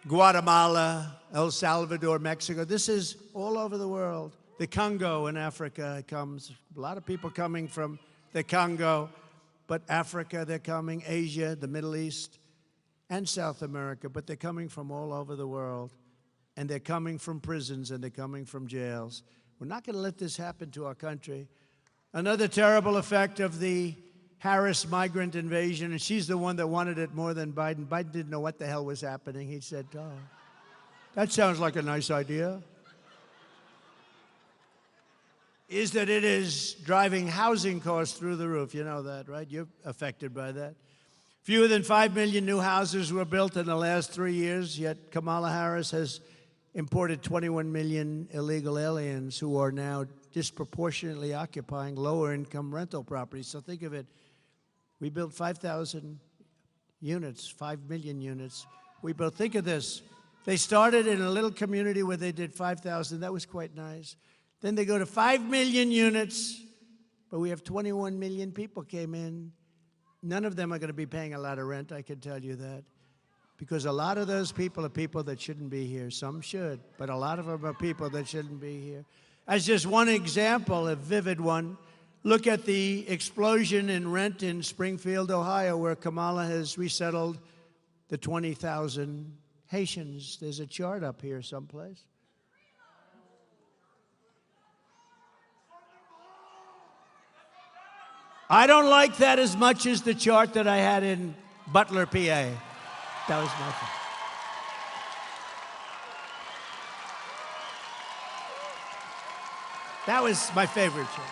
Guatemala, El Salvador, Mexico. This is all over the world. The Congo in Africa comes. A lot of people coming from the Congo, but Africa, they're coming. Asia, the Middle East, and South America, but they're coming from all over the world. And they're coming from prisons, and they're coming from jails. We're not going to let this happen to our country. Another terrible effect of the Harris migrant invasion, and she's the one that wanted it more than Biden. Biden didn't know what the hell was happening. He said, oh, that sounds like a nice idea. Is that it is driving housing costs through the roof. You know that, right? You're affected by that. Fewer than 5 million new houses were built in the last 3 years, yet Kamala Harris has imported 21 million illegal aliens who are now disproportionately occupying lower-income rental properties. So think of it. We built 5,000 units, 5 million units. We built, think of this. They started in a little community where they did 5,000. That was quite nice. Then they go to 5 million units, but we have 21 million people came in. None of them are going to be paying a lot of rent, I can tell you that. Because a lot of those people are people that shouldn't be here. Some should, but a lot of them are people that shouldn't be here. As just one example, a vivid one, look at the explosion in rent in Springfield, Ohio, where Kamala has resettled the 20,000 Haitians. There's a chart up here someplace. I don't like that as much as the chart that I had in Butler, PA. That was my fault. That was my favorite chart.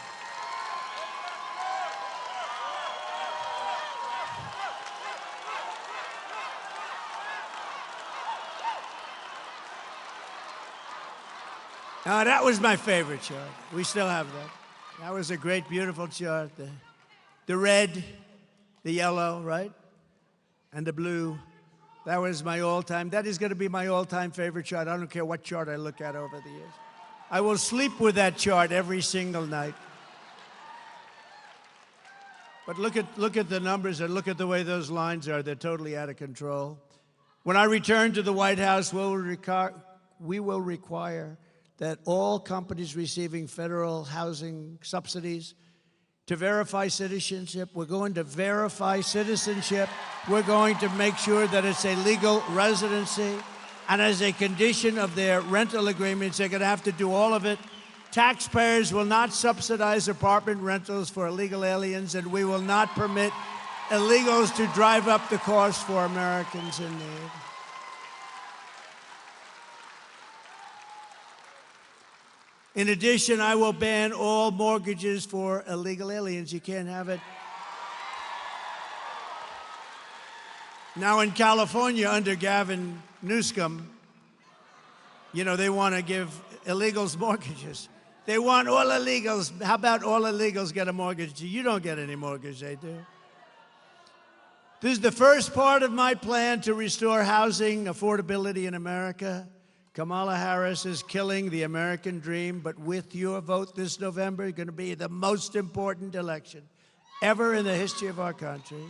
Now, that was my favorite chart. We still have that. That was a great, beautiful chart. The red, the yellow, right? And the blue. That was my all-time. That is going to be my all-time favorite chart. I don't care what chart I look at over the years. I will sleep with that chart every single night. But look at the numbers and look at the way those lines are. They're totally out of control. When I return to the White House, we will require that all companies receiving federal housing subsidies to verify citizenship. We're going to verify citizenship. We're going to make sure that it's a legal residency. And as a condition of their rental agreements, they're going to have to do all of it. Taxpayers will not subsidize apartment rentals for illegal aliens, and we will not permit illegals to drive up the cost for Americans in need. In addition, I will ban all mortgages for illegal aliens. You can't have it. Now in California, under Gavin Newsom, you know, they want to give illegals mortgages. They want all illegals. How about all illegals get a mortgage? You don't get any mortgage, they do. This is the first part of my plan to restore housing affordability in America. Kamala Harris is killing the American dream, but with your vote this November, it's going to be the most important election ever in the history of our country.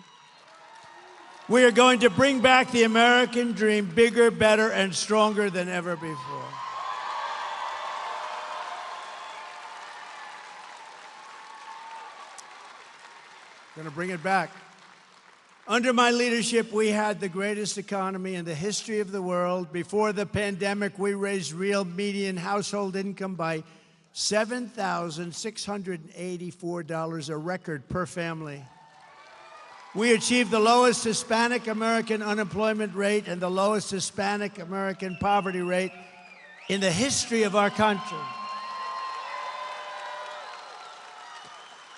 We are going to bring back the American dream bigger, better, and stronger than ever before. Going to bring it back. Under my leadership, we had the greatest economy in the history of the world. Before the pandemic, we raised real median household income by $7,684, a record per family. We achieved the lowest Hispanic American unemployment rate and the lowest Hispanic American poverty rate in the history of our country.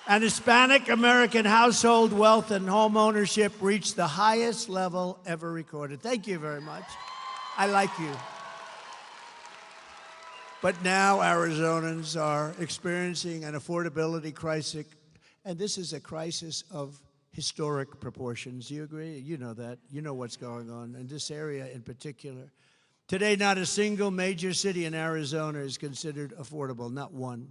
And Hispanic American household wealth and home ownership reached the highest level ever recorded. Thank you very much. I like you. But now Arizonans are experiencing an affordability crisis, and this is a crisis of historic proportions. Do you agree? You know that. You know what's going on in this area in particular. Today, not a single major city in Arizona is considered affordable, not one.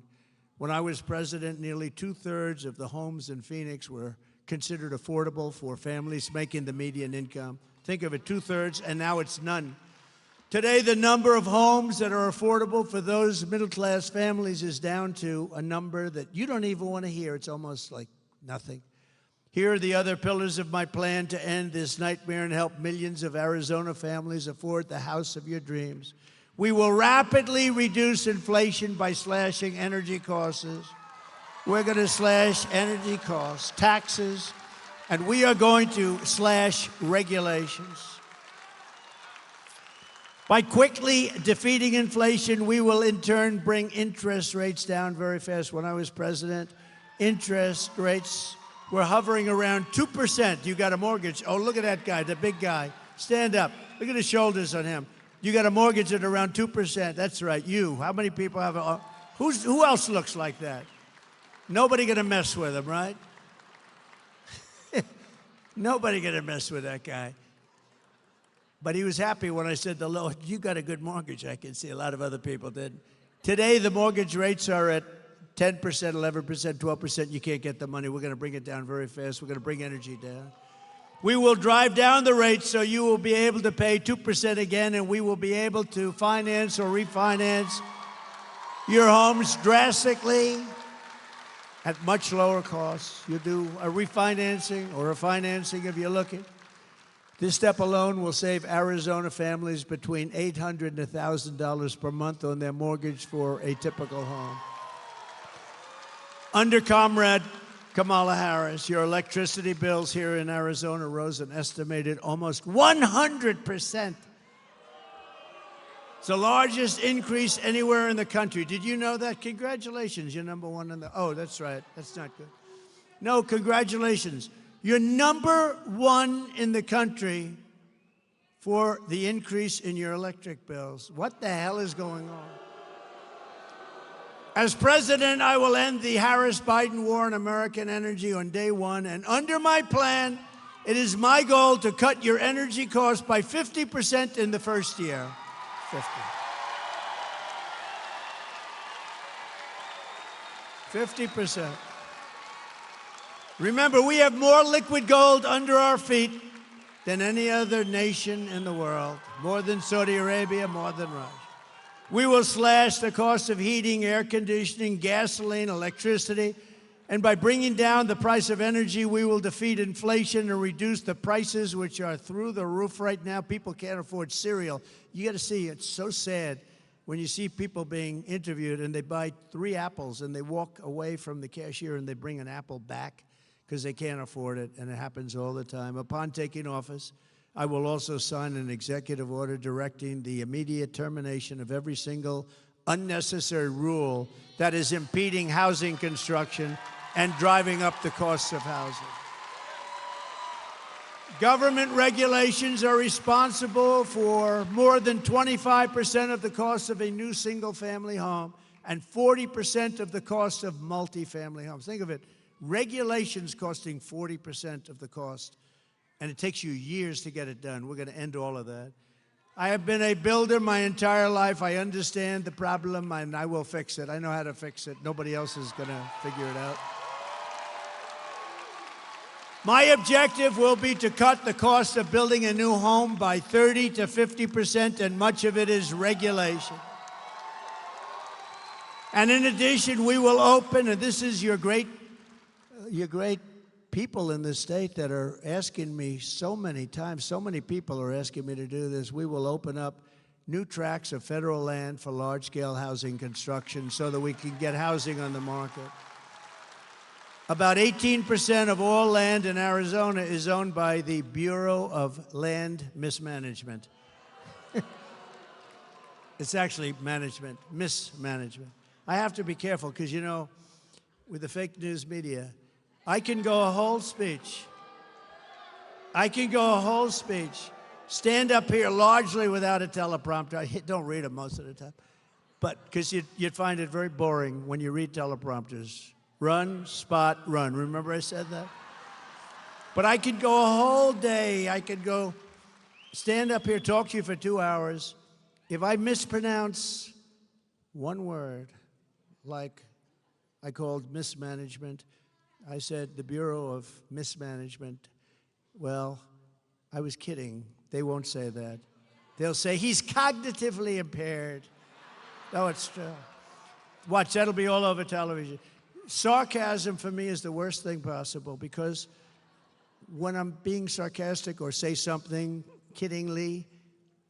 When I was president, nearly 2/3 of the homes in Phoenix were considered affordable for families making the median income. Think of it, 2/3, and now it's none. Today, the number of homes that are affordable for those middle-class families is down to a number that you don't even want to hear. It's almost like nothing. Here are the other pillars of my plan to end this nightmare and help millions of Arizona families afford the house of your dreams. We will rapidly reduce inflation by slashing energy costs. We're going to slash energy costs, taxes, and we are going to slash regulations. By quickly defeating inflation, we will in turn bring interest rates down very fast. When I was president, interest rates were hovering around 2%. You got a mortgage. Oh, look at that guy, the big guy. Stand up. Look at the shoulders on him. You got a mortgage at around 2%. That's right, you. How many people have a... Who else looks like that? Nobody gonna mess with him, right? Nobody gonna mess with that guy. But he was happy when I said the low. You got a good mortgage. I can see a lot of other people did. Today, the mortgage rates are at 10%, 11%, 12%. You can't get the money. We're going to bring it down very fast. We're going to bring energy down. We will drive down the rates so you will be able to pay 2% again, and we will be able to finance or refinance your homes drastically at much lower costs. You do a refinancing or a financing if you're looking. This step alone will save Arizona families between $800 and $1,000 per month on their mortgage for a typical home. Under Comrade Kamala Harris, your electricity bills here in Arizona rose an estimated almost 100%. It's the largest increase anywhere in the country. Did you know that? Congratulations, you're number one in the... Oh, that's right. That's not good. No, congratulations. You're number one in the country for the increase in your electric bills. What the hell is going on? As president, I will end the Harris-Biden war on American energy on day one, and under my plan, it is my goal to cut your energy costs by 50% in the first year. 50%. Remember, we have more liquid gold under our feet than any other nation in the world, more than Saudi Arabia, more than Russia. We will slash the cost of heating, air conditioning, gasoline, electricity, and by bringing down the price of energy, we will defeat inflation and reduce the prices, which are through the roof right now. People can't afford cereal. You got to see, it's so sad when you see people being interviewed and they buy 3 apples and they walk away from the cashier and they bring an apple back because they can't afford it, and it happens all the time. Upon taking office, I will also sign an executive order directing the immediate termination of every single unnecessary rule that is impeding housing construction and driving up the costs of housing. Government regulations are responsible for more than 25% of the cost of a new single-family home and 40% of the cost of multifamily homes. Think of it, regulations costing 40% of the cost, and it takes you years to get it done. We're going to end all of that. I have been a builder my entire life. I understand the problem, and I will fix it. I know how to fix it. Nobody else is going to figure it out. My objective will be to cut the cost of building a new home by 30 to 50%, and much of it is regulation. And in addition, we will open, and this is your great people in this state that are asking me so many times, so many people are asking me to do this. We will open up new tracts of federal land for large-scale housing construction so that we can get housing on the market. About 18% of all land in Arizona is owned by the Bureau of Land Mismanagement. It's actually management, mismanagement. I have to be careful because, you know, with the fake news media, I can go a whole speech. Stand up here largely without a teleprompter. I don't read them most of the time. But because you'd find it very boring when you read teleprompters. Run, spot, run. Remember I said that? But I could go a whole day. I could go stand up here, talk to you for 2 hours. If I mispronounce one word, like I called mismanagement, I said the Bureau of Mismanagement. Well, I was kidding. They won't say that. They'll say he's cognitively impaired. No, it's true. Watch, that'll be all over television. Sarcasm for me is the worst thing possible because when I'm being sarcastic or say something kiddingly,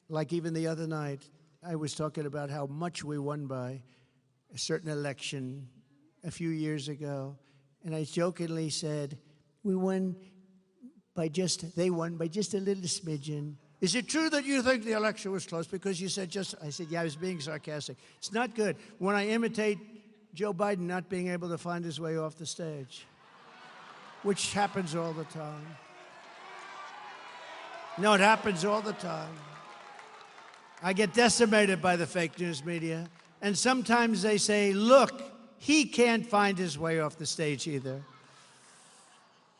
like even the other night, I was talking about how much we won by a certain election a few years ago, and I jokingly said, they won by just a little smidgen. Is it true that you think the election was close because you said just, I said, yeah, I was being sarcastic. It's not good when I imitate Joe Biden not being able to find his way off the stage, which happens all the time. No, it happens all the time. I get decimated by the fake news media, and sometimes they say, look, he can't find his way off the stage either.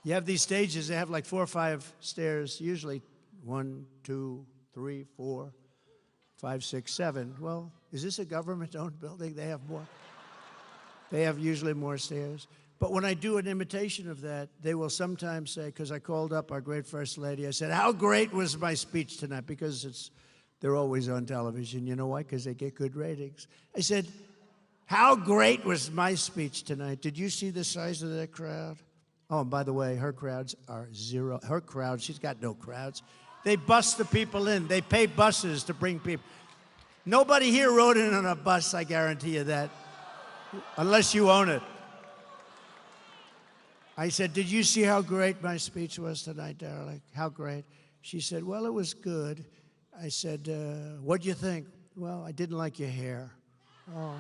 You have these stages, they have like 4 or 5 stairs, usually 1, 2, 3, 4, 5, 6, 7. Well, is this a government-owned building? They have more. They have usually more stairs. But when I do an imitation of that, they will sometimes say, because I called up our great First Lady, I said, how great was my speech tonight? Because they're always on television. You know why? Because they get good ratings. I said, how great was my speech tonight? Did you see the size of that crowd? Oh, and by the way, her crowds are zero. Her crowd, she's got no crowds. They bus the people in. They pay buses to bring people. Nobody here rode in on a bus, I guarantee you that, unless you own it. I said, did you see how great my speech was tonight, darling? How great? She said, well, it was good. I said, what'd you think? Well, I didn't like your hair. Oh.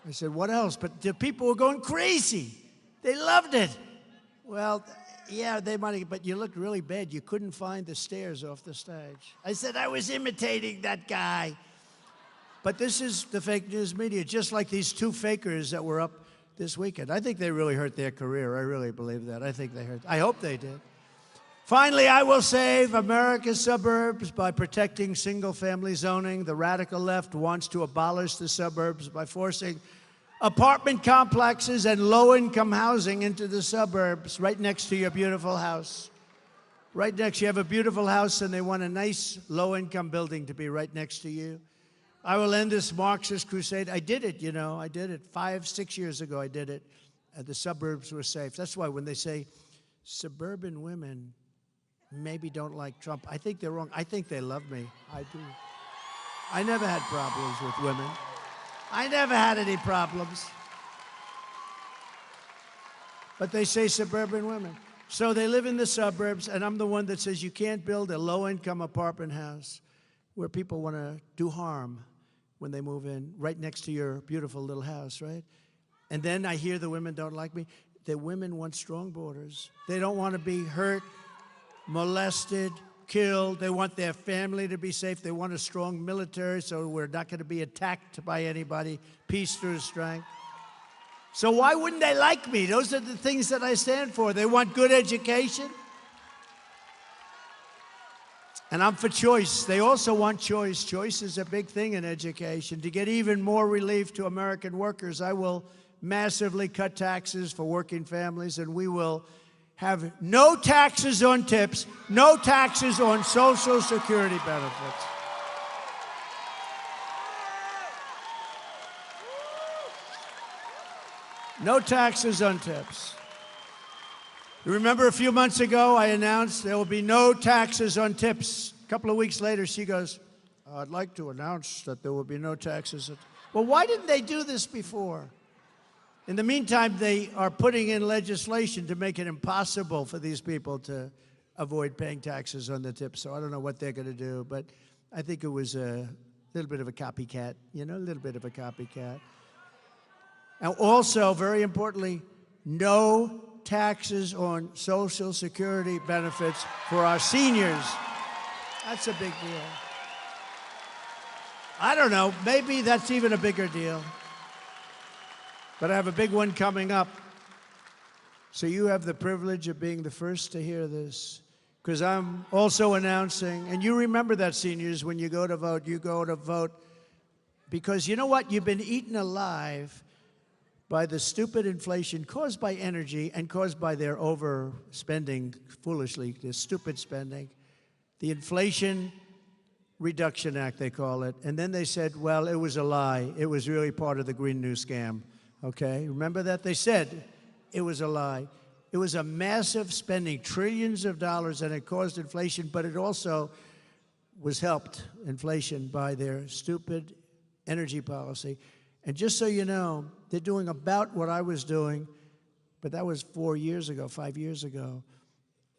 I said, what else? But the people were going crazy. They loved it. Well, yeah, they might have, but you looked really bad. You couldn't find the stairs off the stage. I said, I was imitating that guy. But this is the fake news media, just like these two fakers that were up this weekend. I think they really hurt their career. I really believe that. I think they hurt. I hope they did. Finally, I will save America's suburbs by protecting single-family zoning. The radical left wants to abolish the suburbs by forcing apartment complexes and low-income housing into the suburbs right next to your beautiful house. Right next, you have a beautiful house and they want a nice low-income building to be right next to you. I will end this Marxist crusade. I did it, you know. I did it 5, 6 years ago. I did it. The suburbs were safe. That's why when they say suburban women maybe don't like Trump, I think they're wrong. I think they love me. I do. I never had problems with women. I never had any problems. But they say suburban women. So they live in the suburbs, and I'm the one that says you can't build a low-income apartment house where people want to do harm when they move in, right next to your beautiful little house, right? And then I hear the women don't like me. The women want strong borders. They don't want to be hurt, molested, killed. They want their family to be safe. They want a strong military so we're not going to be attacked by anybody. Peace through strength. So why wouldn't they like me? Those are the things that I stand for. They want good education. And I'm for choice. They also want choice. Choice is a big thing in education. To get even more relief to American workers, I will massively cut taxes for working families, and we will have no taxes on tips, no taxes on Social Security benefits. No taxes on tips. You remember a few months ago, I announced there will be no taxes on tips. A couple of weeks later, she goes, I'd like to announce that there will be no taxes. Well, why didn't they do this before? In the meantime, they are putting in legislation to make it impossible for these people to avoid paying taxes on the tips. So I don't know what they're going to do, but I think it was a little bit of a copycat, you know, a little bit of a copycat. And also, very importantly, no taxes on Social Security benefits for our seniors. That's a big deal. I don't know, maybe that's even a bigger deal. But I have a big one coming up. So you have the privilege of being the first to hear this, because I'm also announcing, and you remember that, seniors, when you go to vote, you go to vote because you know what? You've been eaten alive by the stupid inflation caused by energy and caused by their overspending foolishly, their stupid spending. The Inflation Reduction Act, they call it. And then they said, well, it was a lie. It was really part of the Green New Scam. Okay, remember that? They said it was a lie. It was a massive spending, trillions of dollars, and it caused inflation, but it also was helped, inflation, by their stupid energy policy. And just so you know, they're doing about what I was doing, but that was 4 years ago, 5 years ago.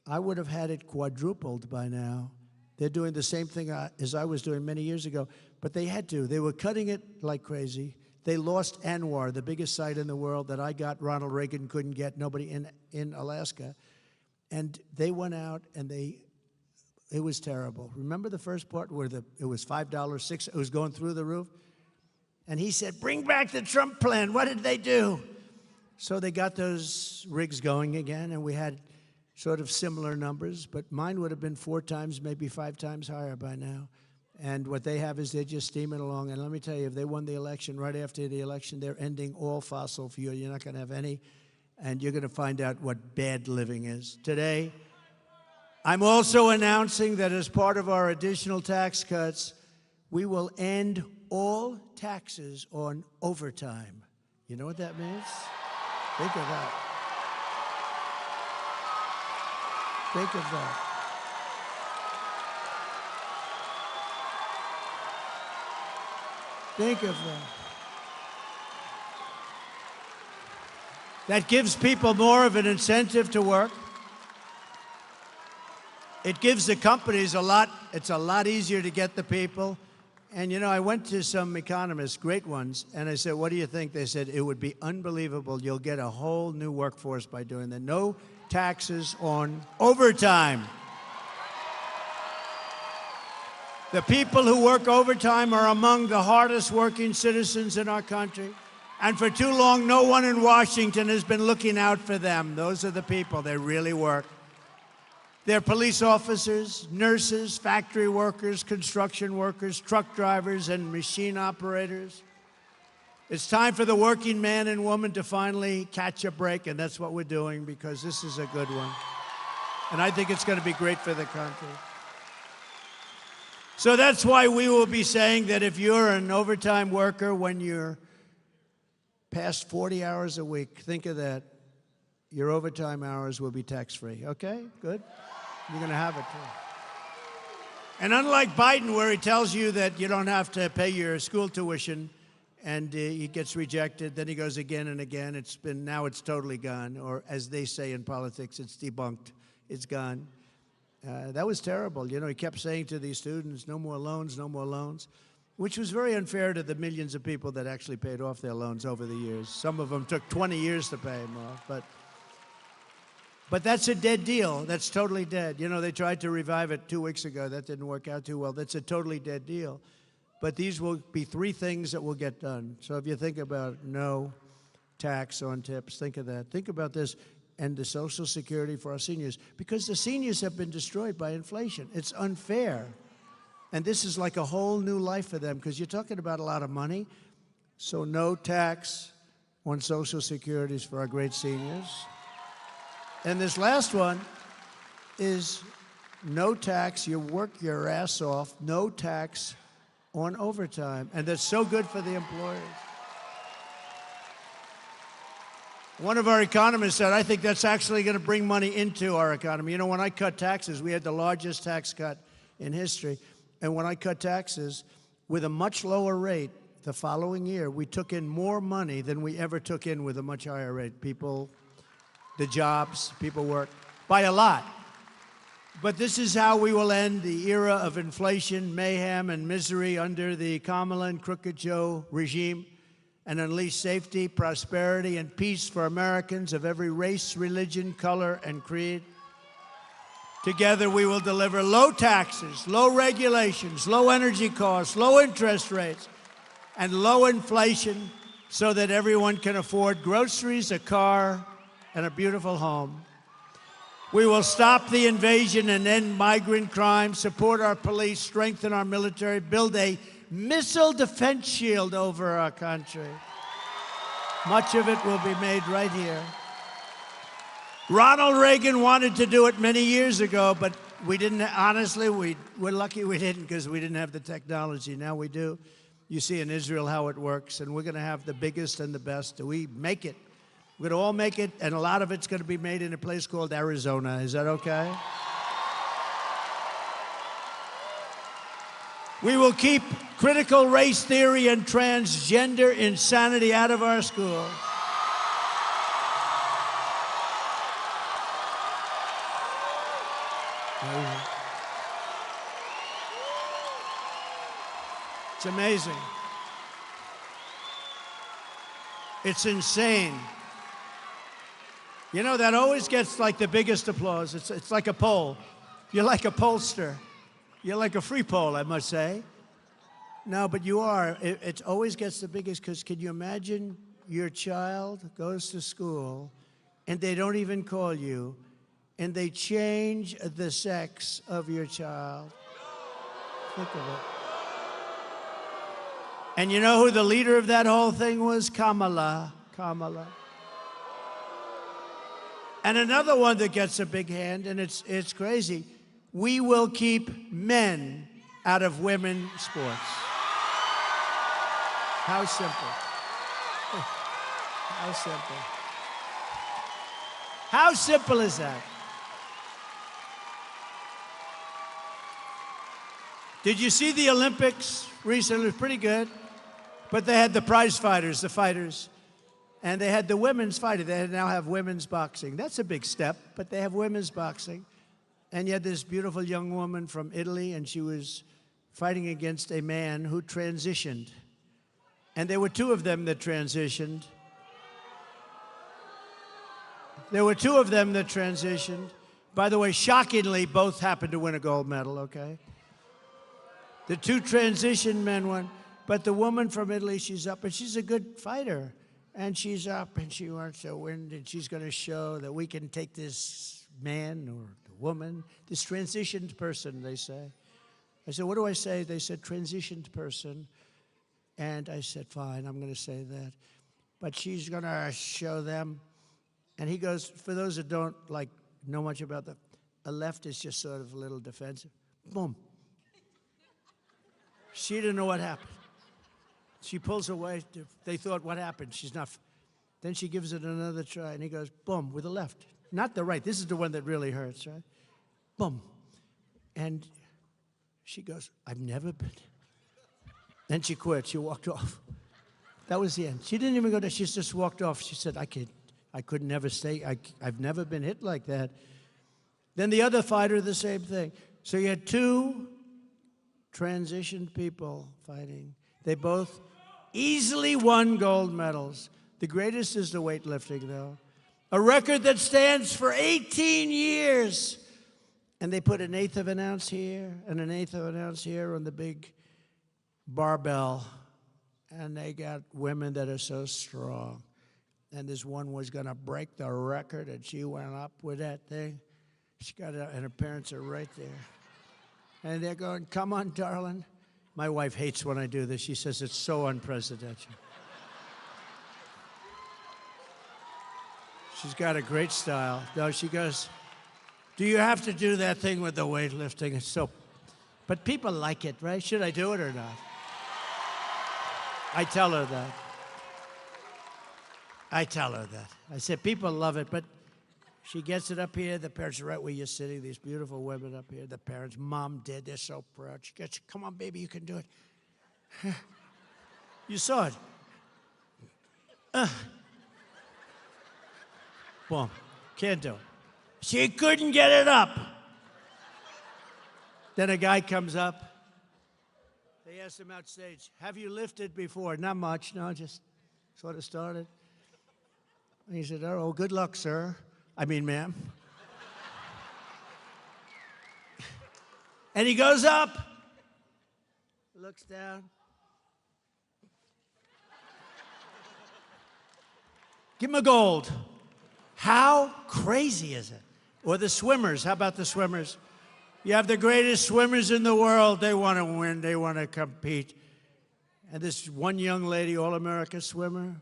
I would have had it quadrupled by now. They're doing the same thing as I was doing many years ago, but they had to. They were cutting it like crazy. They lost ANWR, the biggest site in the world that I got, Ronald Reagan couldn't get, nobody in Alaska. And they went out and it was terrible. Remember the first part where it was $5, $6, it was going through the roof? And he said, bring back the Trump plan. What did they do? So they got those rigs going again, and we had sort of similar numbers, but mine would have been 4 times, maybe 5 times higher by now. And what they have is they're just steaming along. And let me tell you, if they won the election, right after the election, they're ending all fossil fuel. You're not going to have any, and you're going to find out what bad living is. Today, I'm also announcing that as part of our additional tax cuts, we will end all taxes on overtime. You know what that means? Think of that. Think of that. Think of that. That gives people more of an incentive to work. It gives the companies it's a lot easier to get the people. And you know, I went to some economists, great ones, and I said, what do you think? They said, it would be unbelievable. You'll get a whole new workforce by doing that. No taxes on overtime. The people who work overtime are among the hardest working citizens in our country. And for too long, no one in Washington has been looking out for them. Those are the people. They really work. They're police officers, nurses, factory workers, construction workers, truck drivers, and machine operators. It's time for the working man and woman to finally catch a break, and that's what we're doing because this is a good one. And I think it's going to be great for the country. So that's why we will be saying that if you're an overtime worker, when you're past 40 hours a week, think of that. Your overtime hours will be tax-free. Okay? Good? You're going to have it, too. And unlike Biden, where he tells you that you don't have to pay your school tuition and he gets rejected, then he goes again and again. Now it's totally gone. Or as they say in politics, it's debunked. It's gone. That was terrible. You know, he kept saying to these students, no more loans, which was very unfair to the millions of people that actually paid off their loans over the years. Some of them took 20 years to pay them off. But that's a dead deal. That's totally dead. You know, they tried to revive it 2 weeks ago. That didn't work out too well. That's a totally dead deal. But these will be 3 things that will get done. So if you think about no tax on tips, think of that. Think about this. And the Social Security for our seniors, because the seniors have been destroyed by inflation. It's unfair. And this is like a whole new life for them, because you're talking about a lot of money. So no tax on Social Securities for our great seniors. And this last one is no tax. You work your ass off, no tax on overtime. And that's so good for the employers. One of our economists said, I think that's actually going to bring money into our economy. You know, when I cut taxes, we had the largest tax cut in history. And when I cut taxes, with a much lower rate, the following year, we took in more money than we ever took in with a much higher rate. People, the jobs, people work by a lot. But this is how we will end the era of inflation, mayhem, and misery under the Kamala and Crooked Joe regime, and unleash safety, prosperity, and peace for Americans of every race, religion, color, and creed. Together, we will deliver low taxes, low regulations, low energy costs, low interest rates, and low inflation so that everyone can afford groceries, a car, and a beautiful home. We will stop the invasion and end migrant crime, support our police, strengthen our military, build a missile defense shield over our country. Much of it will be made right here. Ronald Reagan wanted to do it many years ago, but we didn't. Honestly, we're lucky we didn't, because we didn't have the technology. Now we do. You see in Israel how it works, and we're going to have the biggest and the best. Do we make it? We're going to all make it, and a lot of it's going to be made in a place called Arizona. Is that okay? We will keep critical race theory and transgender insanity out of our schools. It's amazing. It's insane. You know, that always gets like the biggest applause. It's like a poll. You're like a pollster. You're like a free poll, I must say. No, but you are. It always gets the biggest, because can you imagine your child goes to school and they don't even call you, and they change the sex of your child. Think of it. And you know who the leader of that whole thing was? Kamala. And another one that gets a big hand, and it's crazy. We will keep men out of women's sports. How simple. How simple. How simple is that? Did you see the Olympics recently? It was pretty good. But they had the prize fighters, the fighters. And they had the women's fighting. They now have women's boxing. That's a big step, but they have women's boxing. And you had this beautiful young woman from Italy, and she was fighting against a man who transitioned. And there were two of them that transitioned. By the way, shockingly, both happened to win a gold medal, okay? The two transition men won. But the woman from Italy, she's up, and she's a good fighter. And she's up, and she wants to win, and she's going to show that we can take this man or the woman, this transitioned person, they say. I said, what do I say? They said, transitioned person. And I said, fine, I'm going to say that. But she's going to show them. And he goes, for those that don't know much about a left is just sort of a little defensive. Boom. She didn't know what happened. She pulls away. They thought, what happened? She's not. Then she gives it another try, and he goes, boom, with the left. Not the right. This is the one that really hurts, right? Boom. And she goes, I've never been. Then she quit. She walked off. That was the end. She didn't even go there. She just walked off. She said, I could never stay. I've never been hit like that. Then the other fighter, the same thing. So you had two transitioned people fighting. They both easily won gold medals. The greatest is the weightlifting, though. A record that stands for 18 years. And they put 1/8 of an ounce here and 1/8 of an ounce here on the big barbell. And they got women that are so strong. And this one was going to break the record, and she went up with that thing. She got it, and her parents are right there. And they're going, come on, darling. My wife hates when I do this. She says it's so unprecedented. She's got a great style. No, she goes, do you have to do that thing with the weightlifting? It's so, but people like it, right? Should I do it or not? I tell her that. I said, people love it, but she gets it up here. The parents are right where you're sitting. These beautiful women up here. The parents, mom, dad, they're so proud. She gets, come on, baby, you can do it. You saw it. Boom. Can't do it. She couldn't get it up. Then a guy comes up. They asked him outstage, have you lifted before? Not much. No, just sort of started. And he said, oh, good luck, sir. I mean, ma'am. And he goes up, looks down. Give him a gold. How crazy is it? Or the swimmers. How about the swimmers? You have the greatest swimmers in the world. They want to win. They want to compete. And this one young lady, All-America swimmer,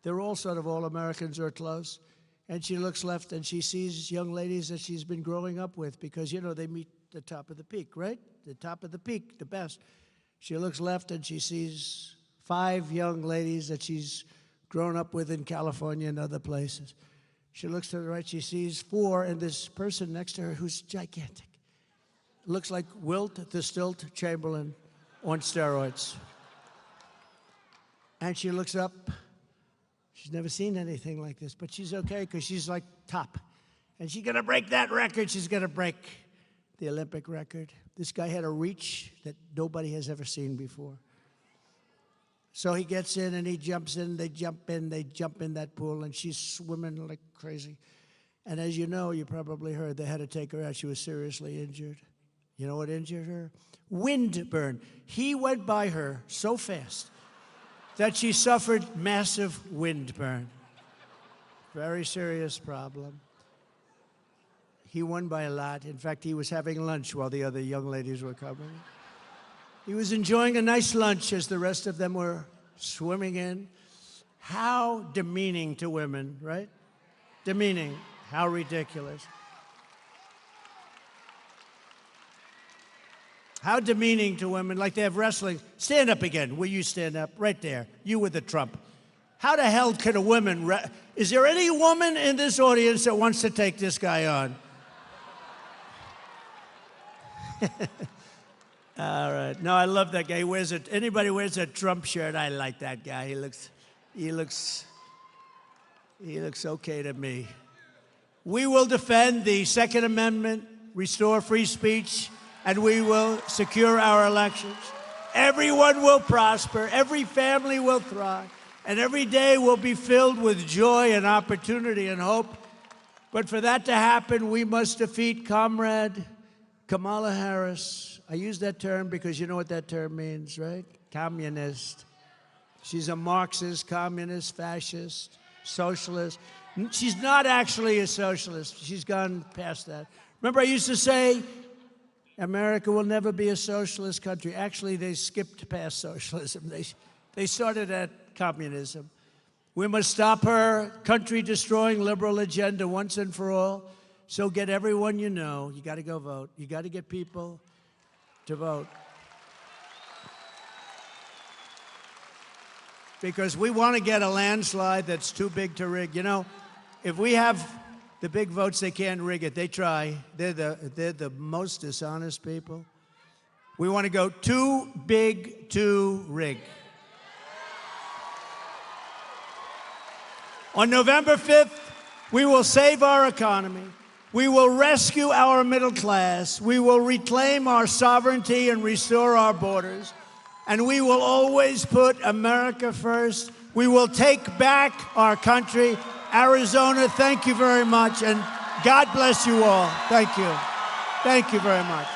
they're all sort of All-Americans or close. And she looks left and she sees young ladies that she's been growing up with because, you know, they meet the top of the peak, right? The top of the peak, the best. She looks left and she sees 5 young ladies that she's grown up with in California and other places. She looks to the right, she sees 4, and this person next to her who's gigantic. Looks like Wilt the Stilt Chamberlain on steroids. And she looks up. She's never seen anything like this, but she's okay because she's like top. And she's going to break that record. She's going to break the Olympic record. This guy had a reach that nobody has ever seen before. So he gets in and he jumps in, they jump in that pool, and she's swimming like crazy. And as you know, you probably heard, they had to take her out. She was seriously injured. You know what injured her? Wind burn. He went by her so fast that she suffered massive wind burn. Very serious problem. He won by a lot. In fact, he was having lunch while the other young ladies were coming. He was enjoying a nice lunch as the rest of them were swimming in. How demeaning to women, right? Demeaning. How ridiculous. How demeaning to women, like they have wrestling. Stand up again. Will you stand up? Right there. You with the Trump. How the hell can a woman... Is there any woman in this audience that wants to take this guy on? All right. No, I love that guy. He wears it. Anybody wears a Trump shirt, I like that guy. He looks okay to me. We will defend the Second Amendment, restore free speech, and we will secure our elections. Everyone will prosper. Every family will thrive. And every day will be filled with joy and opportunity and hope. But for that to happen, we must defeat Comrade Kamala Harris. I use that term because you know what that term means, right? Communist. She's a Marxist, communist, fascist, socialist. She's not actually a socialist. She's gone past that. Remember I used to say, America will never be a socialist country. Actually, they skipped past socialism. They started at communism. We must stop her country-destroying liberal agenda once and for all. So get everyone you know. You got to go vote. You got to get people to vote. Because we want to get a landslide that's too big to rig. You know, if we have the big votes, they can't rig it. They try. They're the most dishonest people. We want to go too big to rig. On November 5th, we will save our economy. We will rescue our middle class. We will reclaim our sovereignty and restore our borders. And we will always put America first. We will take back our country. Arizona, thank you very much. And God bless you all. Thank you. Thank you very much.